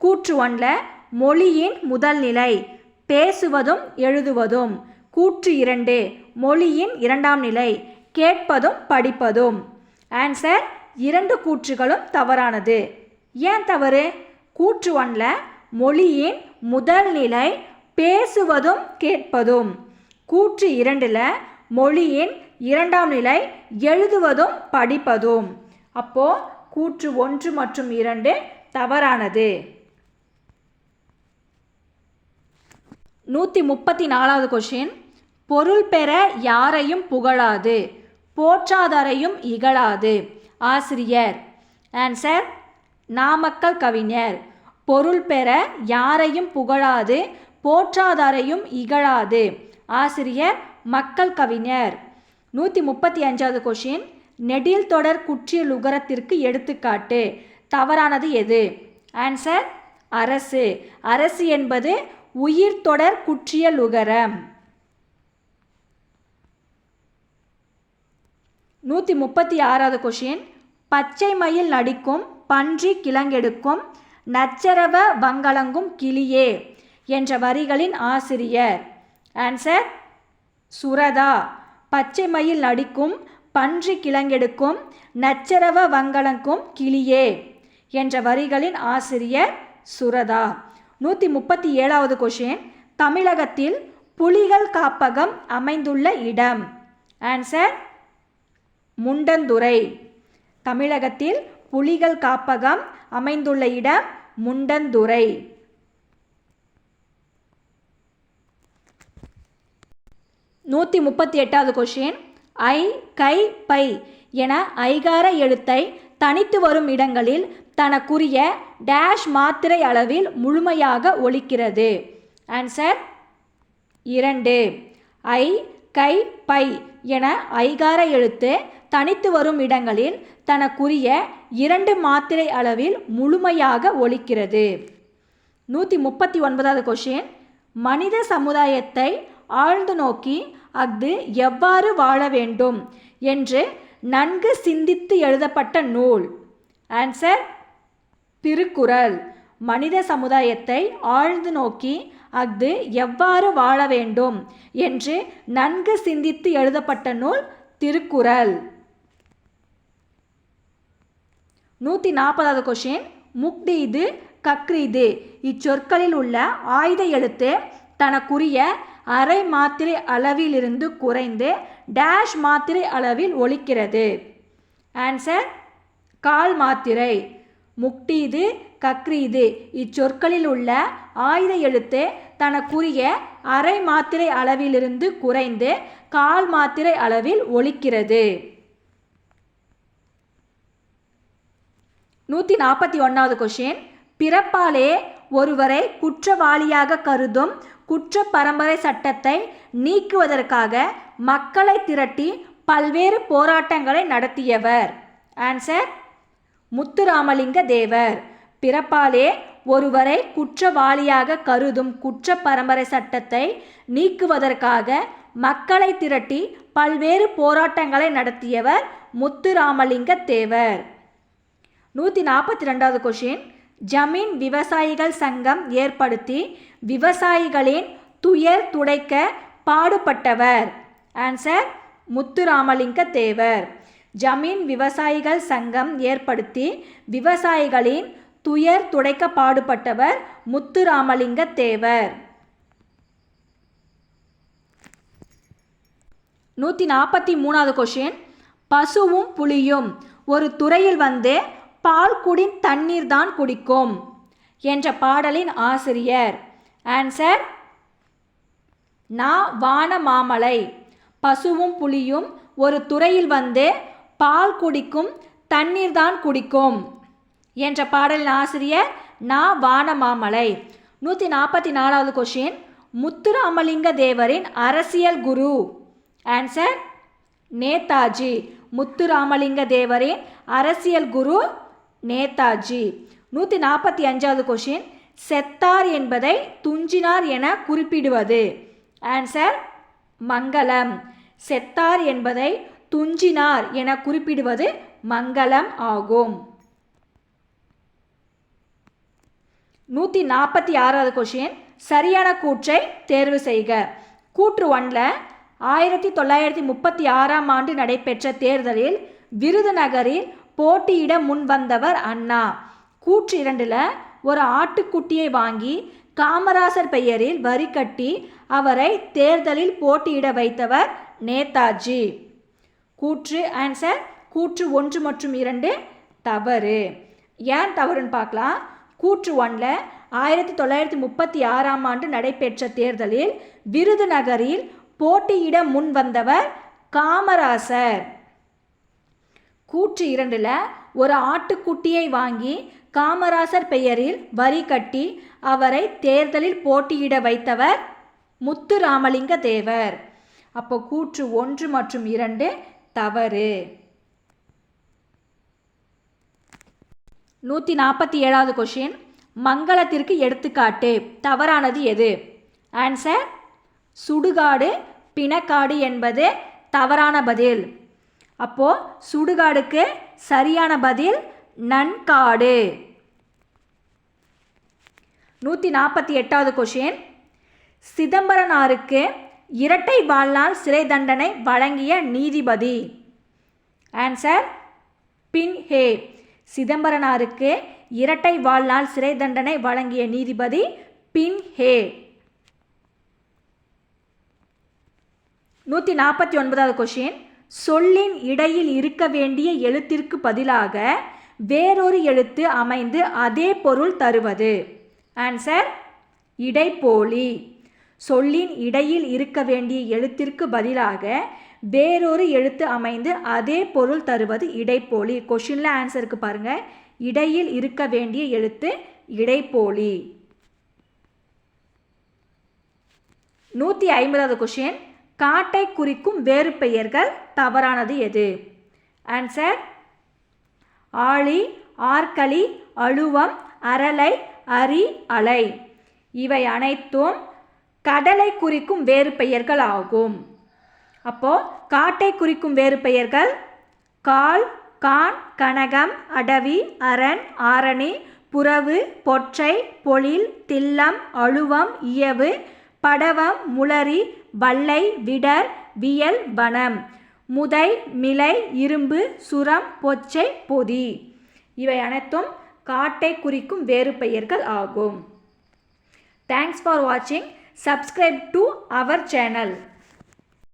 கூற்று 1ல் மொழியின் முதல் நிலை பேசுவதும் எழுதுவதும். கூற்று 2 மொழியின் இரண்டாம் நிலை கேட்பதும் படிப்பதும். ஆன்சர் 2 கூற்றுகளும் தவறானது. ஏன் தவறு? கூற்று 1ல் மொழியின் முதல் நிலை பேசுவதும் கேட்பதும். கூற்று 2ல் மொழியின் இரண்டாம் நிலை எழுதுவதும் படிப்பதும். அப்போ கூற்று 1 மற்றும் 2 தவறானது. 134வது கொஷின், பொருள் பெற யாரையும் புகழாது போற்றாதாரையும் இகழாது. ஆசிரியர். ஆன்சர் நாமக்கல் கவிஞர். பொருள் பெற யாரையும் புகழாது போற்றாதாரையும் இகழாது. ஆசிரியர் மக்கள் கவிஞர். 135வது கொஷின், நெடில் தொடர் குற்றியலுகரத்திற்கு எடுத்துக்காட்டு தவறானது எது? ஆன்சர் அரசு. அரசு என்பது உயிர் தொடர் குற்றியலுகரம். 136வது கொஷின், பச்சை மயில் நடிக்கும் பன்றி கிழங்கெடுக்கும் நச்சரவ வங்கலங்கும் கிளியே என்ற வரிகளின் ஆசிரியர். ஆன்சர் சுரதா. பச்சை மயில் நடிக்கும் பன்றி கிழங்கெடுக்கும் நச்சரவ வங்கலங்கும் கிளியே என்ற வரிகளின் ஆசிரியர் சுரதா. 137வது கொஷின், தமிழகத்தில் புலிகள் காப்பகம் அமைந்துள்ள இடம். ஆன்சர் முண்டந்துறை. தமிழகத்தில் புலிகள் காப்பகம் அமைந்துள்ள இடம் முண்டந்துறை. 138வது கொஷின், ஐ, கை, பை என ஐகார எழுத்தை தனித்து வரும் இடங்களில் தனக்குரிய டேஷ் மாத்திரை அளவில் முழுமையாக ஒலிக்கிறது. ஆன்சர் 2. ஐ, கை, பை என ஐகார எழுத்து தனித்து வரும் இடங்களில் தனக்குரிய 2 மாத்திரை அளவில் முழுமையாக ஒலிக்கிறது. 139வது கொஷின், மனித சமுதாயத்தை ஆழ்ந்து நோக்கி அஃது எவ்வாறு வாழ வேண்டும் என்று நன்கு சிந்தித்து எழுதப்பட்ட நூல். ஆன்சர் திருக்குறள். மனித சமுதாயத்தை ஆழ்ந்து நோக்கி அஃது எவ்வாறு வாழ வேண்டும் என்று நன்கு சிந்தித்து எழுதப்பட்ட நூல் திருக்குறள். 140வது கொஷின், முக்தீது, கக்ரீது இச்சொற்களில் உள்ள ஆயுத எழுத்து தனக்குரிய அரை மாத்திரை அளவிலிருந்து குறைந்து டேஷ் மாத்திரை அளவில் ஒலிக்கிறது. ஆன்சர் கால் மாத்திரை. முக்டீது, கக்ரீது இச்சொற்களில் உள்ள ஆயுத எழுத்து தனக்குரிய அரை மாத்திரை அளவிலிருந்து குறைந்து கால் மாத்திரை அளவில் ஒலிக்கிறது. 141வது கொஷின், பிறப்பாலே ஒருவரை குற்றவாளியாக கருதும் குற்ற பரம்பரை சட்டத்தை நீக்குவதற்காக மக்களை திரட்டி பல்வேறு போராட்டங்களை நடத்தியவர். ஆன்சர் முத்துராமலிங்க தேவர். பிறப்பாலே ஒருவரை குற்றவாளியாக கருதும் குற்ற பரம்பரை சட்டத்தை நீக்குவதற்காக மக்களை திரட்டி பல்வேறு போராட்டங்களை நடத்தியவர் முத்துராமலிங்க தேவர். 142வது கொஷின், ஜமீன் விவசாயிகள் சங்கம் ஏற்படுத்தி விவசாயிகளின் துயர் துடைக்க பாடுபட்டவர். ஆன்சர் முத்துராமலிங்க தேவர். ஜமீன் விவசாயிகள் சங்கம் ஏற்படுத்தி விவசாயிகளின் துயர் துடைக்க பாடுபட்டவர் முத்துராமலிங்க தேவர். 143வது கொஷின். பசுவும் புலியும் ஒரு துறையில் வந்து பால் குடின் தண்ணீர் தான் குடிக்கும் என்ற பாடலின் ஆசிரியர். ஆன்சர் நா. வானமாமலை. பசுவும் புலியும் ஒரு துறையில் வந்து பால் குடிக்கும் தண்ணீர் தான் குடிக்கும் என்ற பாடலின் ஆசிரியர் நா. வானமாமலை. 144வது கொஷின். முத்துராமலிங்க தேவரின் அரசியல் குரு. ஆன்சர் நேதாஜி. முத்துராமலிங்க தேவரின் அரசியல் குரு நேதாஜி. 145வது கொஷின். செத்தார் என்பதை துஞ்சினார் என குறிப்பிடுவது. ஆன்சர் மங்களம். செத்தார் என்பதை துஞ்சினார் என குறிப்பிடுவது மங்களம் ஆகும். 146வது கொஷின். சரியான கூற்றை தேர்வு செய்க. கூற்று 1ல் 1936ஆம் ஆண்டு நடைபெற்ற தேர்தலில் விருதுநகரில் போட்டியிட முன்வந்தவர் அண்ணா. கூற்று 2ல் ஒரு ஆட்டுக்குட்டியை வாங்கி காமராசர் பெயரில் வரி கட்டி அவரை தேர்தலில் போட்டியிட வைத்தவர் நேதாஜி. கூற்று ஆன்சர் கூற்று 1 மற்றும் 2 தவறு. ஏன் தவறுன்னு பார்க்கலாம். கூற்று 1ல் 1936ஆம் ஆண்டு நடைபெற்ற தேர்தலில் விருதுநகரில் போட்டியிட முன் வந்தவர் காமராசர். கூற்று 2ல் ஒரு ஆட்டுக்குட்டியை வாங்கி காமராசர் பெயரில் வரி கட்டி அவரை தேர்தலில் போட்டியிட வைத்தவர் முத்துராமலிங்க தேவர். அப்போ கூற்று 1 மற்றும் 2 தவறு. 147வது கொஷின். மங்களத்திற்கு எடுத்துக்காட்டு. தவறானது எது? ஆன்சர் சுடுகாடு பிணக்காடு என்பது தவறான பதில். அப்போ சுடுகாடுக்கு சரியான பதில் நன்காடு. 148வது கொஷின். சிதம்பரனாருக்கு இரட்டை வாழ்நாள் சிறை தண்டனை வழங்கிய நீதிபதி. ஆன்சர் பின்ஹே. சிதம்பரனாருக்கு இரட்டை வாழ்நாள் சிறை தண்டனை வழங்கிய நீதிபதி பின்ஹே. 149வது கொஷின். சொல்லின் இடையில் இருக்க வேண்டிய எழுத்திற்கு பதிலாக வேறொரு எழுத்து அமைந்து அதே பொருள் தருவது. ஆன்சர் இடைப்போலி. சொல்லின் இடையில் இருக்க வேண்டிய எழுத்திற்கு பதிலாக வேறொரு எழுத்து அமைந்து அதே பொருள் தருவது இடைப்போலி. கொஷினில் ஆன்சருக்கு பாருங்கள். இடையில் இருக்க வேண்டிய எழுத்து இடைப்போலி. 150வது கொஷின். காட்டை குறிக்கும் வேறு பெயர்கள் தவறானது எது? ஆன்சர் ஆழி, ஆற்களி, அழுவம், அரலை, அரி, அலை. இவை அனைத்தும் கடலை குறிக்கும் வேறு பெயர்கள் ஆகும். அப்போ காட்டை குறிக்கும் வேறு பெயர்கள் கால், கான், கனகம், அடவி, அரண், ஆரணி, புறவு, பொற்றை, பொழில், தில்லம், அழுவம், இயவு, படவம், முளரி, வல்லை, விடர், வியல், வனம், முதை, மிலை, இரும்பு, சுரம், பொச்சை, பொதி. இவை அனைத்தும் காட்டை குறிக்கும் வேறு பெயர்கள் ஆகும். Thanks for watching. Subscribe to our channel.